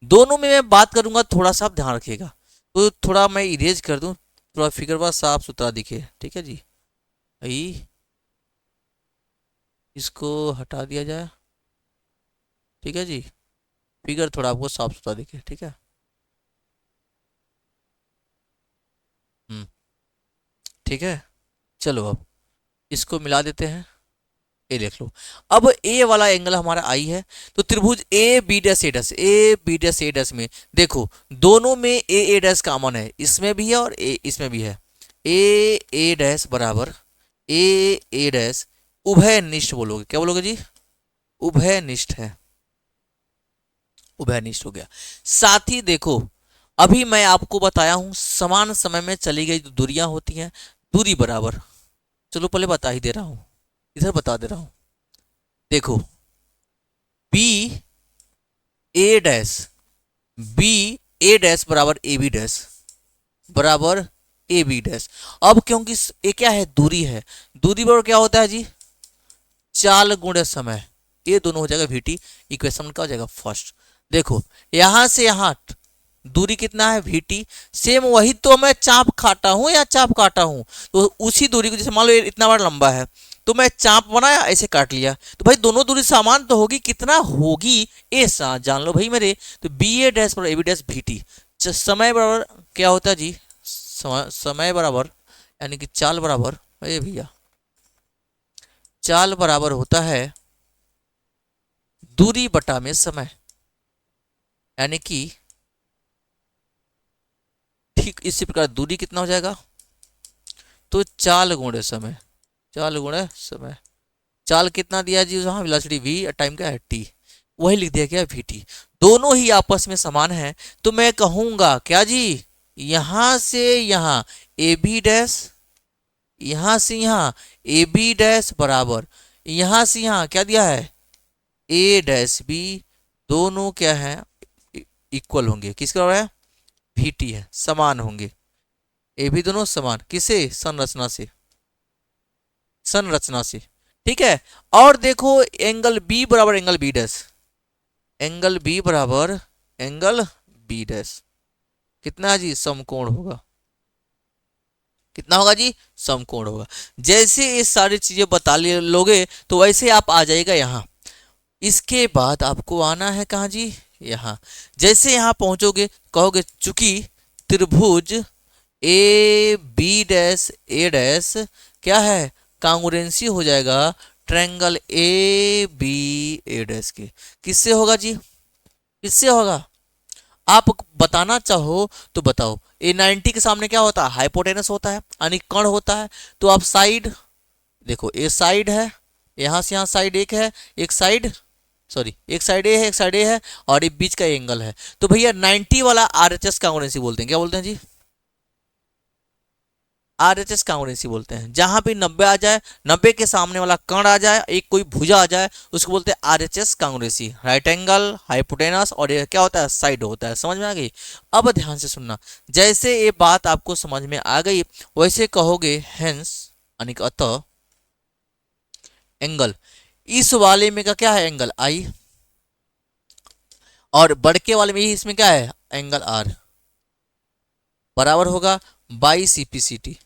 दोनों में मैं बात करूंगा, थोड़ा सा आप ध्यान रखिएगा। तो थोड़ा मैं इरेज कर दूं, थोड़ा फिगर बार साफ सुथरा दिखे, ठीक है जी, भाई इसको हटा दिया जाए, ठीक है जी, फिगर थोड़ा आपको साफ सुथरा दिखे, ठीक है। हम्म, ठीक है, चलो अब इसको मिला देते हैं, ए देख लो। अब ए वाला एंगल हमारा आई है, तो त्रिभुज A B dash A dash, A B dash A dash में देखो, दोनों में ए डैश कॉमन है, इसमें भी है और ए इसमें भी है, ए डैश बराबर ए डैश उभय निष्ठ बोलोगे, क्या बोलोगे जी, उभय निष्ठ है, उभय निष्ठ हो गया। साथ ही देखो, अभी मैं आपको बताया हूं समान समय में चली गई जो दूरियां होती हैं, दूरी बराबर, चलो पहले बता ही दे रहा हूं, इधर बता दे रहा हूं, देखो B A dash, B A dash बराबर ए बी डैश बराबर ए बी डैश। अब क्योंकि ये क्या है, दूरी है, दूरी बराबर क्या होता है जी, चाल गुणे समय, ये दोनों हो जाएगा वीटी, इक्वेशन का हो जाएगा फर्स्ट। देखो यहां से यहां दूरी कितना है वीटी, सेम वही तो मैं चाप काटा हूं या चाप काटा हूं, तो उसी दूरी को, जैसे मान लो ये इतना बड़ा लंबा है, तो मैं चाप बनाया ऐसे काट लिया, तो भाई दोनों दूरी समान तो होगी, कितना होगी ऐसा जान लो भाई मेरे। तो बी ए डैश बराबर A B dash V T, समय बराबर क्या होता है जी, समय बराबर यानी कि चाल बराबर, अरे भैया चाल बराबर होता है दूरी बटा में समय, यानी कि ठीक इसी प्रकार दूरी कितना हो जाएगा, तो चाल गुणे समय, चाल गुणे समय, चाल कितना दिया जी वहां, वेलोसिटी v और टाइम क्या है t, वही लिख दिया गया vt, दोनों ही आपस में समान है। तो मैं कहूंगा क्या जी, यहां से यहां ए बी डैश, यहां से यहां ए बी डैश बराबर, यहां से यहां क्या दिया है ए डैश बी दोनों क्या है, इक्वल होंगे। किसके बराबर है, वीटी है, समान होंगे। ये भी दोनों समान, किसे, संरचना से, संरचना से। ठीक है। और देखो एंगल बी बराबर angle B dash, angle B बराबर एंगल बी डैश कितना है जी, समकोण होगा। कितना होगा जी, समकोण होगा। जैसे ये सारी चीजें बता लोगे तो वैसे आप आ जाएगा यहाँ। इसके बाद आपको आना है कहाँ जी, यहाँ। जैसे यहाँ पहुंचोगे कहोगे चूंकि त्रिभुज A B dash A dash क्या है, कांग्रुएंसी हो जाएगा triangle A B A dash के। किससे होगा जी, किससे होगा, आप बताना चाहो तो बताओ। ए 90 के सामने क्या होता है, हाइपोटेनस होता है, यानी कर्ण होता है। तो आप साइड देखो, ए साइड है, यहां से यहां साइड एक है, एक साइड सॉरी एक साइड ए है, एक साइड ए है, और ये बीच का एंगल है। तो भैया 90 वाला आरएचएस कांग्रुएंसी बोलते हैं। क्या बोलते हैं जी, आरएचएस कांग्रुएंसी बोलते हैं। जहां भी 90 आ जाए, 90 के सामने वाला कर्ण आ जाए, एक कोई भुजा आ जाए, उसको बोलते हैं आरएचएस कांग्रुएंसी। राइट एंगल, हाइपोटेनस, और ये क्या होता है, साइड होता है। समझ में आ गई। अब ध्यान से सुनना, जैसे ये बात आपको समझ में आ गई वैसे कहोगे हेंस, यानी कि अतः एंगल इस वाले में का क्या है, एंगल आई, और बड़के वाले में ही इसमें क्या है, एंगल आर, बराबर होगा बाई सीपीसीटी,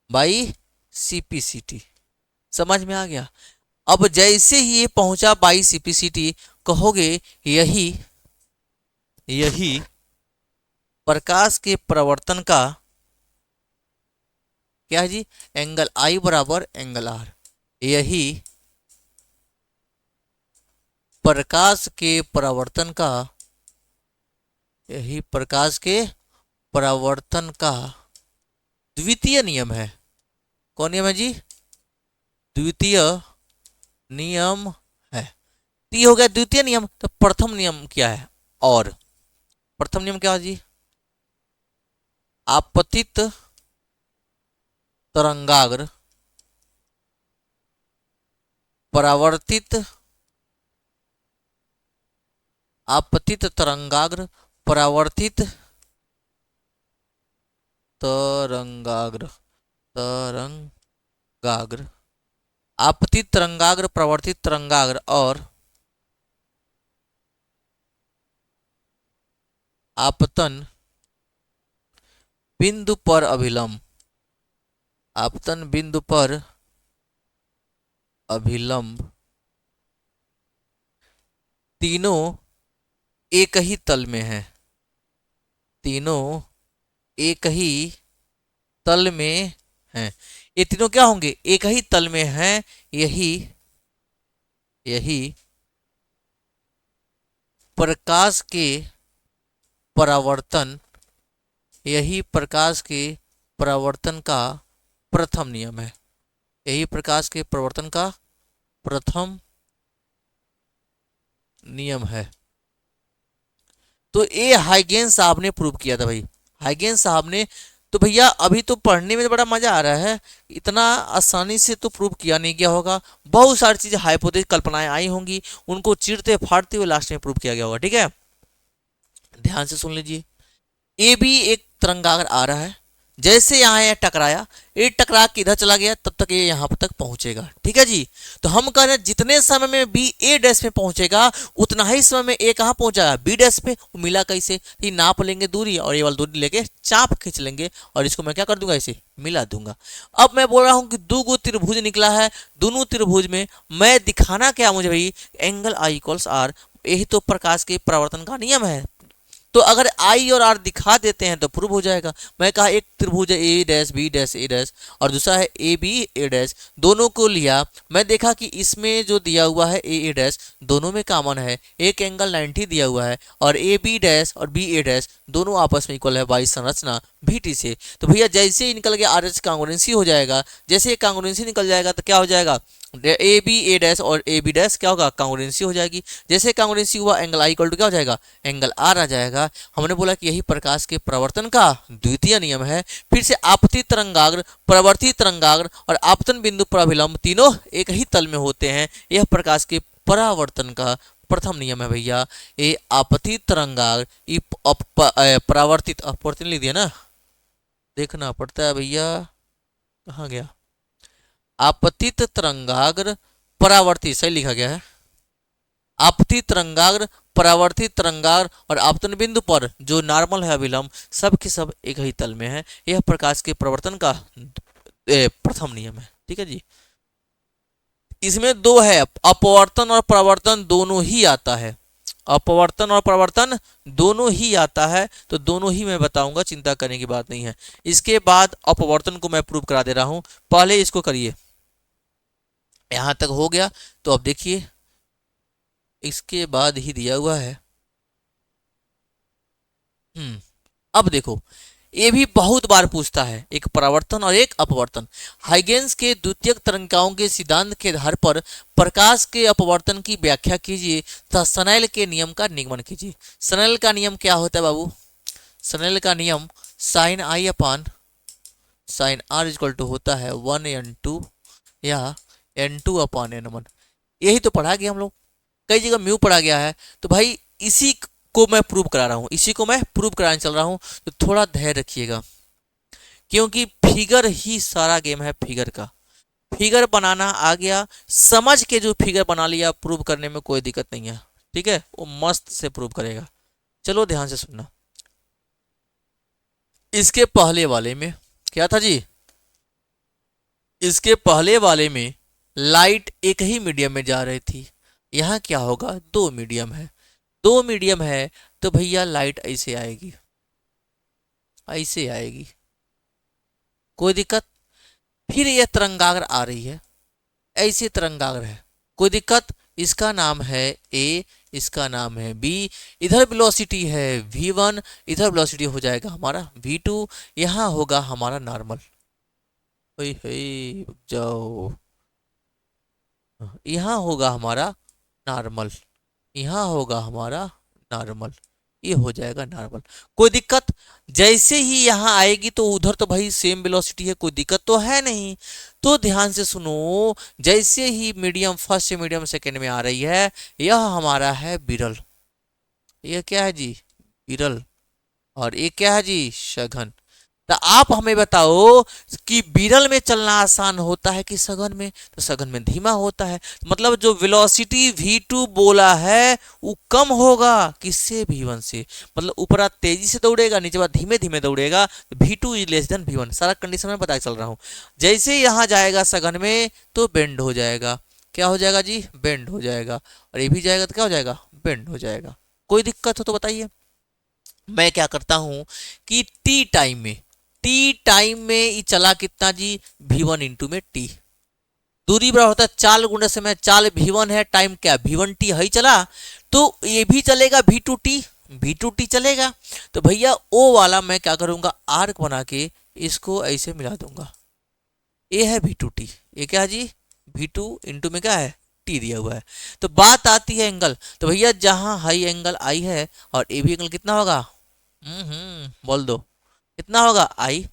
बाई सीपीसीटी। समझ में आ गया। अब जैसे ही ये पहुंचा बाई सीपीसीटी कहोगे यही यही प्रकाश के प्रवर्तन का क्या है जी, एंगल आई बराबर एंगल आर। यही प्रकाश के प्रवर्तन का, यही प्रकाश के प्रवर्तन का द्वितीय नियम है। कौन नियम है जी, द्वितीय नियम है। तो ये हो गया द्वितीय नियम। तो प्रथम नियम क्या है, और प्रथम नियम क्या है जी, आपतित तरंगाग्र परावर्तित, आपतित तरंगाग्र परावर्तित तरंगाग्र, तरंगाग्र, आपतित तरंगाग्र प्रवर्तित तरंगाग्र और आपतन बिंदु पर अभिलंब, आपतन बिंदु पर अभिलंब तीनों एक ही तल में है, तीनों एक ही तल में हैं। ये तीनों क्या होंगे, एक ही तल में हैं। यही यही प्रकाश के परावर्तन, यही प्रकाश के परावर्तन का प्रथम नियम है। यही प्रकाश के प्रवर्तन का प्रथम नियम है। तो ये हाइगेंस साहब ने प्रूव किया था भाई, हाइगेंस साहब ने। तो भैया अभी तो पढ़ने में बड़ा मजा आ रहा है, इतना आसानी से तो प्रूव किया नहीं गया होगा। बहुत सारी चीजें हाइपोथेसिस कल्पनाएं आई होंगी, उनको चीरते फाड़ते हुए लास्ट में प्रूव किया गया होगा। ठीक है, ध्यान से सुन लीजिए। ए भी एक तरंगाग्र आ रहा है, जैसे यहाँ ये टकराया, ये टकरा के इधर चला गया, तब तक ये यहाँ तक पहुंचेगा। ठीक है जी। तो हम कह रहे हैं जितने समय में बी ए डैश में पहुंचेगा उतना ही समय में ए कहाँ पहुंचागा, बी डैश पे। वो मिला कैसे, ये नाप लेंगे दूरी और ये वाली दूरी लेके चाप खींच लेंगे और इसको मैं क्या कर दूंगा, इसे मिला दूंगा। अब मैं बोल रहा हूँ कि दो गो त्रिभुज निकला है, दोनों त्रिभुज में मैं दिखाना क्या मुझे भाई, एंगल आई इक्वल्स आर। यही तो प्रकाश के परावर्तन का नियम है। तो अगर आई और आर दिखा देते हैं तो प्रूव हो जाएगा। मैं कहा एक त्रिभुज है ए dash B dash A dash और दूसरा है ए बी ए डैश, दोनों को लिया। मैं देखा कि इसमें जो दिया हुआ है ए ए डैश दोनों में कॉमन है, एक एंगल 90 दिया हुआ है, और ए बी डैश और बी ए डैश दोनों आपस में इक्वल है बाई संरचना टी से। तो भैया जैसे ही निकल गया आर एच कांग्रुएंसी हो जाएगा। जैसे ही कांग्रुएंसी निकल जाएगा तो क्या हो जाएगा, ए बी ए डैश और ए बी डैश क्या होगा, कांग्रुएंसी हो जाएगी। जैसे कांग्रुएंसी हुआ एंगल आई इक्वल टू क्या हो जाएगा, एंगल आर आ जाएगा। हमने बोला कि यही प्रकाश के प्रवर्तन का द्वितीय नियम है। फिर से आपतित तरंगाग्र, प्रवर्तित तरंगाग्र और आपतन बिंदु पर अभिलंब तीनों एक ही तल में होते हैं। यह प्रकाश के परावर्तन का प्रथम नियम है भैया, ये आपतित तरंगाग्र परावर्तित अपवर्तन लिख दिया ना, देखना पड़ता है भैया, कहाँ गया, आपतित तरंगाग्र परावर्तित, सही लिखा गया है, आपतित तरंगाग्र परावर्तित तरंगाग्र और आपतन बिंदु पर जो नॉर्मल है अभिलंब, सब के सब एक ही तल में है। यह प्रकाश के प्रवर्तन का प्रथम नियम है। ठीक है जी, इसमें दो है, अपवर्तन और परावर्तन दोनों ही आता है, अपवर्तन और परावर्तन दोनों ही आता है, तो दोनों ही मैं बताऊंगा, चिंता करने की बात नहीं है। इसके बाद अपवर्तन को मैं प्रूव करा दे रहा हूं, पहले इसको करिए। यहां तक हो गया, तो अब देखिए इसके बाद ही दिया हुआ है। अब देखो, ये भी बहुत बार पूछता है, एक परावर्तन और एक अपवर्तन। हाइगेंस के द्वितीयक तरंगिकाओं के सिद्धांत के आधार पर प्रकाश के अपवर्तन की व्याख्या कीजिए तथा स्नेल के नियम का निगमन कीजिए। स्नेल का नियम क्या होता है बाबू? स्नेल का नियम sine I upon sine are equal to होता है 1n2 या n2 अपान n1। यही तो पढ़ा गया हम लोग, कई जगह म्यू पढ़ा गया है। तो भाई इसी को मैं प्रूव करा रहा हूँ, इसी को मैं प्रूव कराने चल रहा हूँ, तो थोड़ा धैर्य रखिएगा, क्योंकि फिगर ही सारा गेम है। फिगर का फिगर बनाना आ गया, समझ के जो फिगर बना लिया, प्रूव करने में कोई दिक्कत नहीं है। ठीक है, वो मस्त से प्रूव करेगा। चलो ध्यान से सुनना। इसके पहले वाले में क्या था जी? इसके पहले वाले में लाइट एक ही मीडियम में जा रही थी, यहाँ क्या होगा, दो मीडियम है, दो मीडियम है, तो भैया लाइट ऐसे आएगी, ऐसे आएगी, कोई दिक्कत? फिर यह तरंगाग्र आ रही है, ऐसे तरंगाग्र है, कोई दिक्कत? इसका नाम है ए, इसका नाम है बी, इधर वेलोसिटी है v1, इधर वेलोसिटी हो जाएगा हमारा v2, यहाँ होगा हमारा नॉर्मल। जाओ, यहाँ होगा हमारा नॉर्मल, यहाँ होगा हमारा नॉर्मल, ये हो जाएगा नॉर्मल, कोई दिक्कत? जैसे ही यहाँ आएगी तो उधर तो भाई सेम वेलोसिटी है, कोई दिक्कत तो है नहीं। तो ध्यान से सुनो, जैसे ही मीडियम फर्स्ट से मीडियम सेकेंड में आ रही है, यह हमारा है विरल, यह क्या है जी? विरल। और ये क्या है जी? सघन। तो आप हमें बताओ कि विरल में चलना आसान होता है कि सघन में? तो सघन में धीमा होता है, मतलब जो वेलोसिटी v2 बोला है वो कम होगा किससे? v1 से। मतलब ऊपर तेजी से दौड़ेगा, नीचे बाद धीमे धीमे दौड़ेगा, v2 is less than v1। सारा कंडीशन में पता चल रहा हूँ। जैसे यहाँ जाएगा सघन में तो बेंड हो जाएगा, क्या हो जाएगा जी? बेंड हो जाएगा। और ये भी जाएगा तो क्या हो जाएगा? बेंड हो जाएगा। कोई दिक्कत हो तो बताइए। मैं क्या करता हूं कि टी टाइम में ये चला कितना जी? v1 इंटू में टी, दूरी बराबर होता है चाल गुणे समय, चाल v1 है, टाइम क्या? v1 टी है चला, तो ये भी चलेगा v2 टी चलेगा। तो भैया ओ वाला मैं क्या करूंगा, आर्क बना के इसको ऐसे मिला दूंगा, ये है v2 टी, ये क्या है जी? v2 इंटू में क्या है? टी दिया हुआ है। तो बात आती है एंगल, तो भैया जहां हाई एंगल आई है और ए भी एंगल कितना होगा? बोल दो कितना होगा? आई।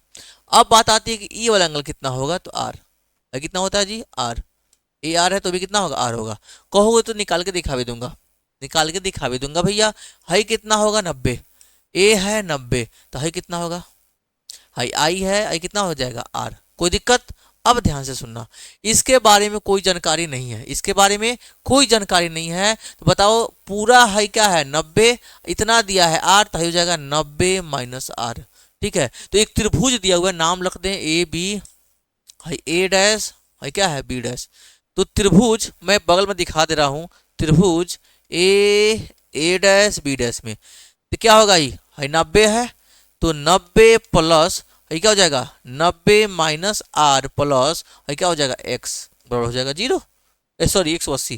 अब बात आती है कि ई वाला एंगल कितना होगा, तो आर। कितना होता है जी? आर। ए आर है तो भी कितना होगा? आर होगा। कहोगे तो निकाल के दिखा भी दूंगा, निकाल के दिखा भी दूंगा भैया। हाई कितना होगा? 90। ए है 90, तो हाई कितना होगा? हाई आई है, आई कितना हो जाएगा? आर। कोई दिक्कत? अब ध्यान से सुनना, इसके बारे में कोई जानकारी नहीं है, इसके बारे में कोई जानकारी नहीं है, तो बताओ पूरा हाई क्या है? 90, इतना दिया है आर, तो हो जाएगा 90 माइनस आर। ठीक है, तो एक त्रिभुज दिया हुआ है, नाम रख दें ए बी, हाई ए डैश, हाई क्या है? B dash. तो त्रिभुज मैं बगल में दिखा दे रहा हूं, त्रिभुज ए डैश बी डैश में तो क्या होगा? हाई 90 है, तो 90 प्लस ये क्या हो जाएगा? 90 माइनस आर प्लस ये क्या हो जाएगा? एक्स बराबर हो जाएगा 0, सॉरी 180।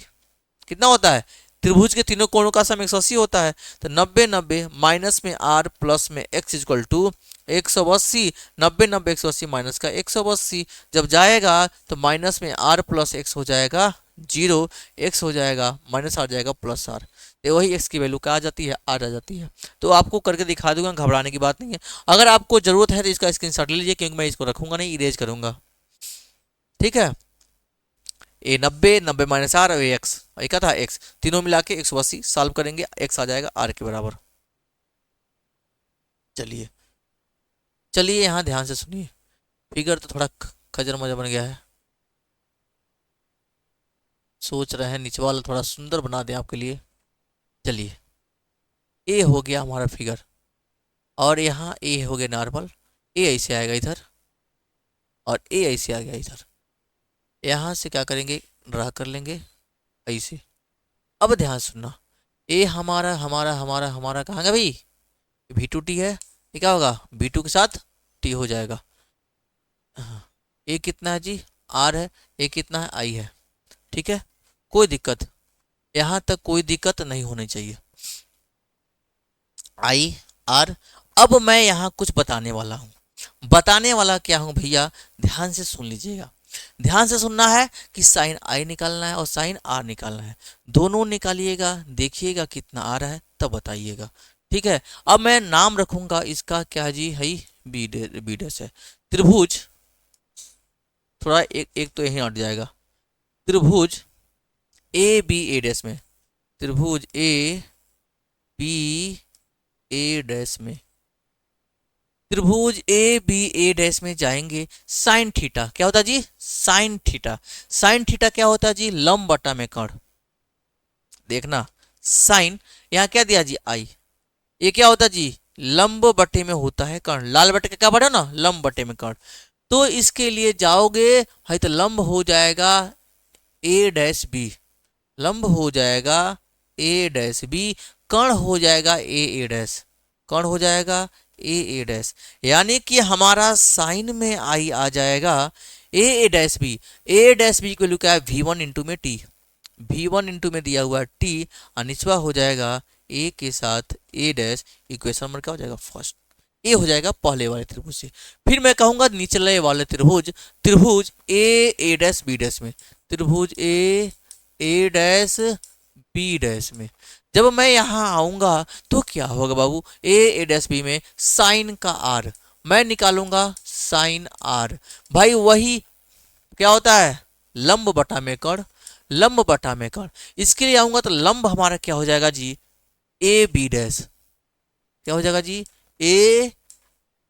कितना होता है? त्रिभुज के तीनों कोणों का सम 180 होता है। तो 90 90 माइनस में आर प्लस में एक्स इक्वल टू 180। 90 90 180 माइनस का 180, जब जाएगा तो माइनस में आर प्लस एक्स हो जाएगा 0, एक्स हो जाएगा माइनस आर जाएगा प्लस आर, तो वही एक्स की वैल्यू क्या आ जाती है? आर आ जाती है। तो आपको करके दिखा दूंगा, घबराने की बात नहीं है। अगर आपको जरूरत है तो इसका स्क्रीनशॉट ले लीजिए, क्योंकि मैं इसको रखूंगा नहीं, इरेज करूंगा। ठीक है, ए 90, 90 माइनस आर, ए एक्स, ये क्या था एक्स, तीनों मिला के 180 सॉल्व करेंगे, एक्स आ जाएगा आर के बराबर। चलिए चलिए यहाँ ध्यान से सुनिए, फिगर तो थोड़ा खजर मजा बन गया है, सोच रहे हैं नीचे वाला थोड़ा सुंदर बना दें आपके लिए। चलिए, ए हो गया हमारा फिगर, और यहाँ ए हो गया नॉर्मल, ए ऐसे आएगा इधर, और ए ऐसे आ गया इधर, यहाँ से क्या करेंगे, ड्रा कर लेंगे ऐसे। अब ध्यान सुनना, ए हमारा हमारा हमारा हमारा कहाँ गया भाई, V2T है, ये क्या होगा V2 के साथ T हो जाएगा। हाँ, ए कितना है जी, R है, ए कितना है, I है, ठीक है, कोई दिक्कत, यहाँ तक कोई दिक्कत नहीं होनी चाहिए, I R। अब मैं यहाँ कुछ बताने वाला हूँ, बताने वाला क्या हूँ भैया, ध्यान से सुन लीजिएगा, ध्यान से सुनना है कि साइन आई निकालना है और साइन आर निकालना है, दोनों निकालिएगा, देखिएगा कितना आ रहा है तब बताइएगा, ठीक है। अब मैं नाम रखूंगा इसका क्या जी है, बी डैश है, त्रिभुज, थोड़ा एक एक तो यहीं हट जाएगा, त्रिभुज ए बी ए डैश में, त्रिभुज ए बी ए डैश में, त्रिभुज ए बी ए डैश में जाएंगे, साइन थीटा क्या होता है जी, साइन थीटा, साइन थीटा क्या होता है जी, लंब बटा में कर्ण, देखना साइन, यहाँ क्या दिया जी आई, ये क्या होता है जी, लंब बटे में होता है कर्ण, लाल बटे का क्या बटा ना, लंब बटे में कर्ण, तो इसके लिए जाओगे है तो लंब हो जाएगा ए डैश बी, लंब हो जाएगा ए डैश बी, कर्ण हो जाएगा ए डैश, कर्ण हो जाएगा ए डैश, यानी कि हमारा साइन में आई आ जाएगा ए dash B, A dash B को वैल्यू क्या है V1 इंटू में टी, V1 इंटू में दिया हुआ है टी, और निचवा हो जाएगा ए के साथ ए डैश, इक्वेशन नंबर क्या हो जाएगा फर्स्ट, ए हो जाएगा पहले वाले त्रिभुज से। फिर मैं कहूंगा निचले वाले त्रिभुज, त्रिभुज ए डैश बी डैश में, त्रिभुज ए डैश बी डैश में, जब मैं यहाँ आऊंगा तो क्या होगा बाबू, ए डैश बी में साइन का आर, मैं निकालूंगा साइन आर, भाई वही क्या होता है लंब बटा में कर्ण, लंब बटा में कर्ण, इसके लिए आऊंगा तो लंब हमारा क्या हो जाएगा जी, ए बी डैश, क्या हो जाएगा जी, ए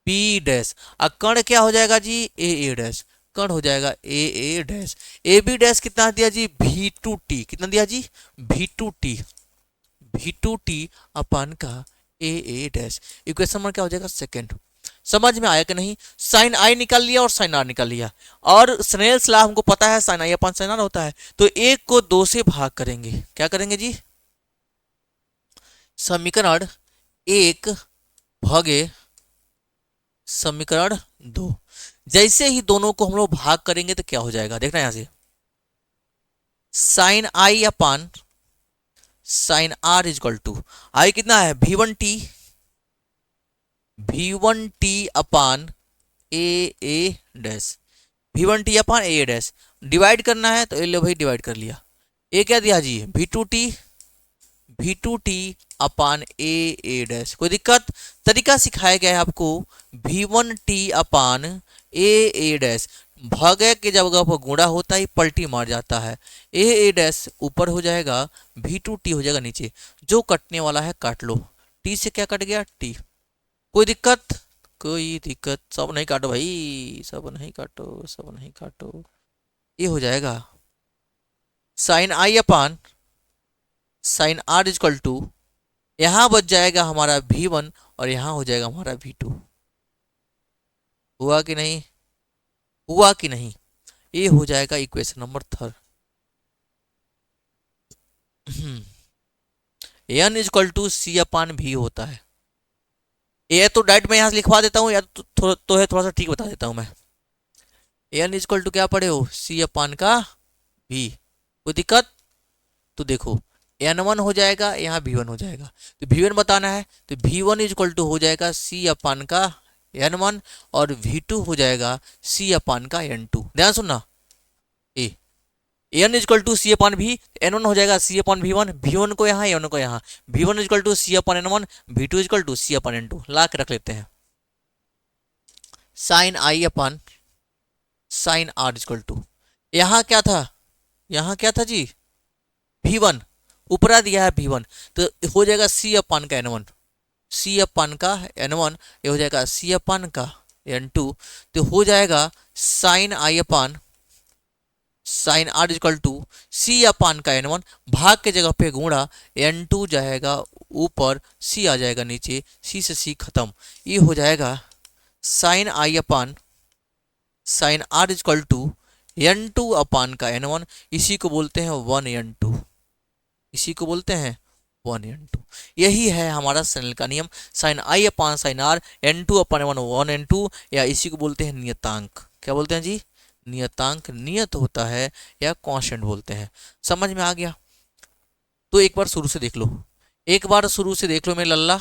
बी डैश, और कर्ण क्या हो जाएगा जी, ए डैश, कर्ण हो जाएगा ए डैश, ए बी डैश कितना दिया जी, V2T, कितना दिया जी, V2T, V2T अपन का ए डैश, इक्वेशन नंबर क्या हो जाएगा सेकंड। समझ में आया कि नहीं, साइन आई निकाल लिया और साइन आर निकाल लिया, और स्नेल्स लॉ हमको पता है साइन आई अपन साइन आर होता है, तो एक को दो से भाग करेंगे, क्या करेंगे जी, समीकरण एक भागे समीकरण दो, जैसे ही दोनों को हम लोग भाग करेंगे तो क्या हो जाएगा, देखना यहां से, sine I upon sine are equal to, I कितना है V1T, V1T upon A dash, V1T upon A dash, divide करना है तो ये लो भाई डिवाइड कर लिया, ए क्या दिया जी V2T, V2T upon A dash, कोई दिक्कत, तरीका सिखाया गया है आपको, V1T अपान ए डैश, भागे के जगह पर गुणा होता है पलटी मार जाता है, ए डैश ऊपर हो जाएगा, V2T हो जाएगा नीचे, जो कटने वाला है काट लो, टी से क्या कट गया टी, कोई दिक्कत, कोई दिक्कत, सब नहीं काटो भाई, सब नहीं काटो, सब नहीं काटो, ये हो जाएगा sine I upon sine are equal to, यहां बच जाएगा हमारा V1 और यहां हो जाएगा हमारा V2, हुआ कि नहीं, हुआ कि नहीं, ये हो जाएगा equation number third. N equal to C upon भी होता है, ये तो डायरेक्ट मैं यहां से लिखवा देता हूं, या तो है थोड़ा सा ठीक बता देता हूं मैं, एन इजक्वल टू क्या पढ़े हो, सी अपान का भी, कोई दिक्कत, तो देखो N1 हो जाएगा, यहाँ V1 हो जाएगा, तो V1 बताना है तो V1 इजक्वल टू हो जाएगा C अपान का N1, और V2 हो जाएगा C अपान का N2, ध्यान सुनना, A N equal to C upon भी, N1 हो जाएगा C अपान V1, V1 को यहाँ N1 को यहाँ, V1 is equal to C upon N1, V2 is equal to C upon N2, ला के रख लेते हैं, sine I upon sine are equal to, यहाँ क्या था यहाँ क्या था जी, V1 ऊपरा दिया है V1, तो हो जाएगा C अपान का N1, C अपान का N1, ये हो जाएगा C अपान का N2, तो हो जाएगा sine I upon sine are equal to C upon का N1, भाग के जगह पे गुणा N2 जाएगा ऊपर, C आ जाएगा नीचे, C से C खत्म, ये हो जाएगा sine I upon sine are equal to N2 upon का N1, इसी को बोलते हैं 1N2, इसी को बोलते हैं 1N2। यही है हमारा स्नेल का नियम, साइन आई upon sine r N2 upon 1N2, या इसी को बोलते हैं नियतांक। क्या बोलते हैं जी, नियतांक, नियत होता है या कांस्टेंट बोलते हैं। समझ में आ गया? तो एक बार शुरू से देख लो, एक बार शुरू से देख लो मेरे लल्ला,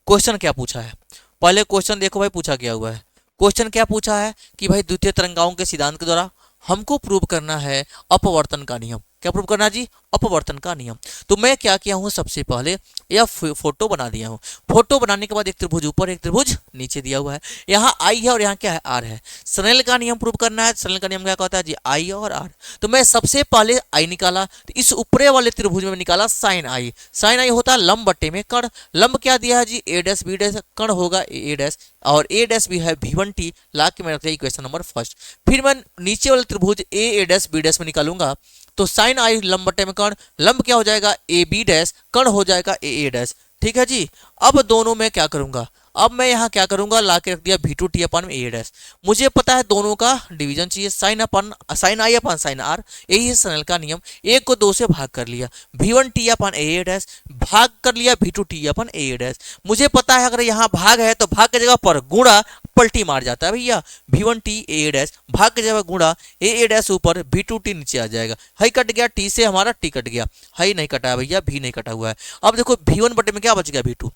क्वेश्चन क्या पूछा है। पहले क्वेश्चन देखो भाई, पूछा क्या हुआ है। क्वेश्चन क्या पूछा है कि भाई द्वितीय तरंगाओं के सिद्धांत के द्वारा हमको प्रूव करना है अपवर्तन का नियम। क्या प्रूव करना है जी, अपवर्तन का नियम। तो मैं क्या किया हूं, सबसे पहले यह फोटो बना दिया हूं। फोटो बनाने के बाद एक त्रिभुज ऊपर एक त्रिभुज नीचे दिया हुआ है, यहाँ आई है और यहाँ क्या है, आर है। स्नेल का नियम प्रूव करना है। स्नेल का नियम क्या कहता है जी, आई और आर। तो मैं सबसे पहले आई निकाला, तो इस ऊपरे वाले त्रिभुज में निकाला साइन आई। साइन आई होता है लंब बट्टे में कर्ण। लंब क्या दिया है जी, ए डैश बी डैश, कर्ण होगा ए डैश, और ए डैश भी है V1T, ला के मैं रख दिया इक्वेशन नंबर फर्स्ट। फिर मैं नीचे वाले त्रिभुज ए डैश बी डैश में निकालूंगा, तो साइन आई लंब बट्टे में कर्ण, लंब क्या हो जाएगा ए बी डैश, कर्ण हो जाएगा ए डैश। ठीक है जी। अब दोनों में क्या करूंगा, अब मैं यहाँ क्या करूंगा, ला के रख दिया V2T अपन में ए डैश। मुझे पता है दोनों का डिवीजन चाहिए, साइन अपन साइन आई अपन साइन आर, यही है स्नेल का नियम। एक को दो से भाग कर लिया, V1T अपन ए डैश, भाग कर लिया V2T अपन ए डैश। मुझे पता है अगर यहाँ भाग है तो भाग की जगह पर गुणा पलटी मार जाता है भैया, V1T ए डैश, भाग की जगह गुणा ए डैश ऊपर, V2T नीचे आ जाएगा। हाई कट गया, टी से हमारा टी कट गया, हाई नहीं कटा है भैया, भी नहीं कटा हुआ है। अब देखो V1 बटे में क्या बच गया, V2।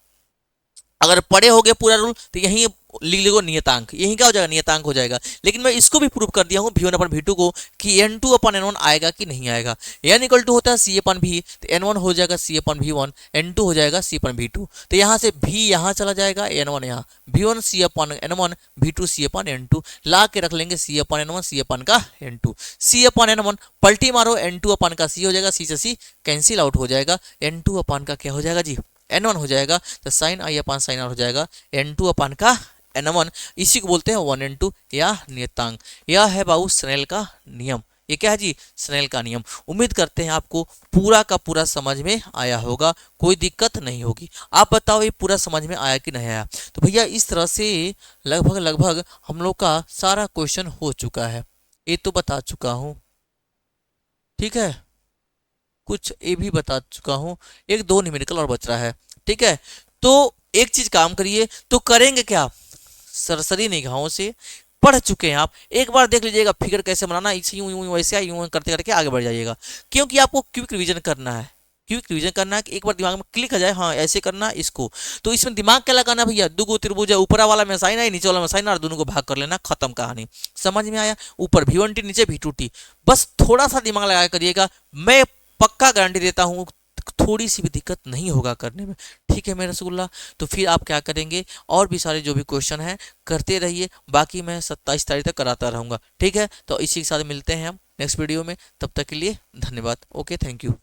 अगर पढ़े हो गए पूरा रूल तो यहीं लिख लो नियतांक, यहीं क्या हो जाएगा, नियतांक हो जाएगा। लेकिन मैं इसको भी प्रूव कर दिया हूँ V1 अपन V2 को कि N2 अपन N1 आएगा कि नहीं आएगा। N इक्वल टू होता है C अपन V, तो N1 हो जाएगा C अपन V1, N2 हो जाएगा C अपन V2। तो यहाँ से V यहाँ चला जाएगा, N1 यहाँ, V1 C अपन N1, V2 C अपन N2, ला के रख लेंगे C अपन N1 C अपन का N2, C अपन N1 पलटी मारो, N2 अपन का C हो जाएगा, C से C कैंसिल आउट हो जाएगा, N2 अपन का क्या हो जाएगा जी, N1 हो जाएगा। तो साइन आई अपान साइन आर हो जाएगा N2 अपान का N1, इसी को बोलते हैं 1N2 या नियतांक। यह है बाबू स्नेल का नियम। ये क्या है जी, स्नेल का नियम। उम्मीद करते हैं आपको पूरा का पूरा समझ में आया होगा, कोई दिक्कत नहीं होगी। आप बताओ ये पूरा समझ में आया कि नहीं आया। तो भैया इस तरह से लगभग लगभग हम लोग का सारा क्वेश्चन हो चुका है, ये तो बता चुका हूँ, ठीक है, कुछ ये भी बता चुका हूँ, एक दो न्यूमेरिकल और बच रहा है। ठीक है, तो एक चीज काम करिए, तो करेंगे क्या, सरसरी निगाहों से पढ़ चुके हैं आप, एक बार देख लीजिएगा फिगर कैसे बनाना, इसे यूं यूं वैसे यूं करते करके आगे बढ़ जाइएगा। क्योंकि आपको क्विक रिवीजन करना है, क्विक रिवीजन करना है कि एक बार दिमाग में क्लिक आ जाए, हाँ ऐसे करना है इसको। तो इसमें दिमाग क्या लगाना भैया, दो त्रिभुज है, ऊपरा वाला में साइन है, नीचे वाला में साइन आर, दोनों को भाग कर लेना, खत्म कहानी। समझ में आया, ऊपर V1T नीचे V2T, बस थोड़ा सा दिमाग लगा करिएगा, मैं पक्का गारंटी देता हूँ थोड़ी सी भी दिक्कत नहीं होगा करने में। ठीक है मेरे रसगुल्ला, तो फिर आप क्या करेंगे, और भी सारे जो भी क्वेश्चन हैं करते रहिए, बाकी मैं 27 तारीख तक कराता रहूँगा। ठीक है, तो इसी के साथ मिलते हैं हम नेक्स्ट वीडियो में, तब तक के लिए धन्यवाद। Okay, thank you.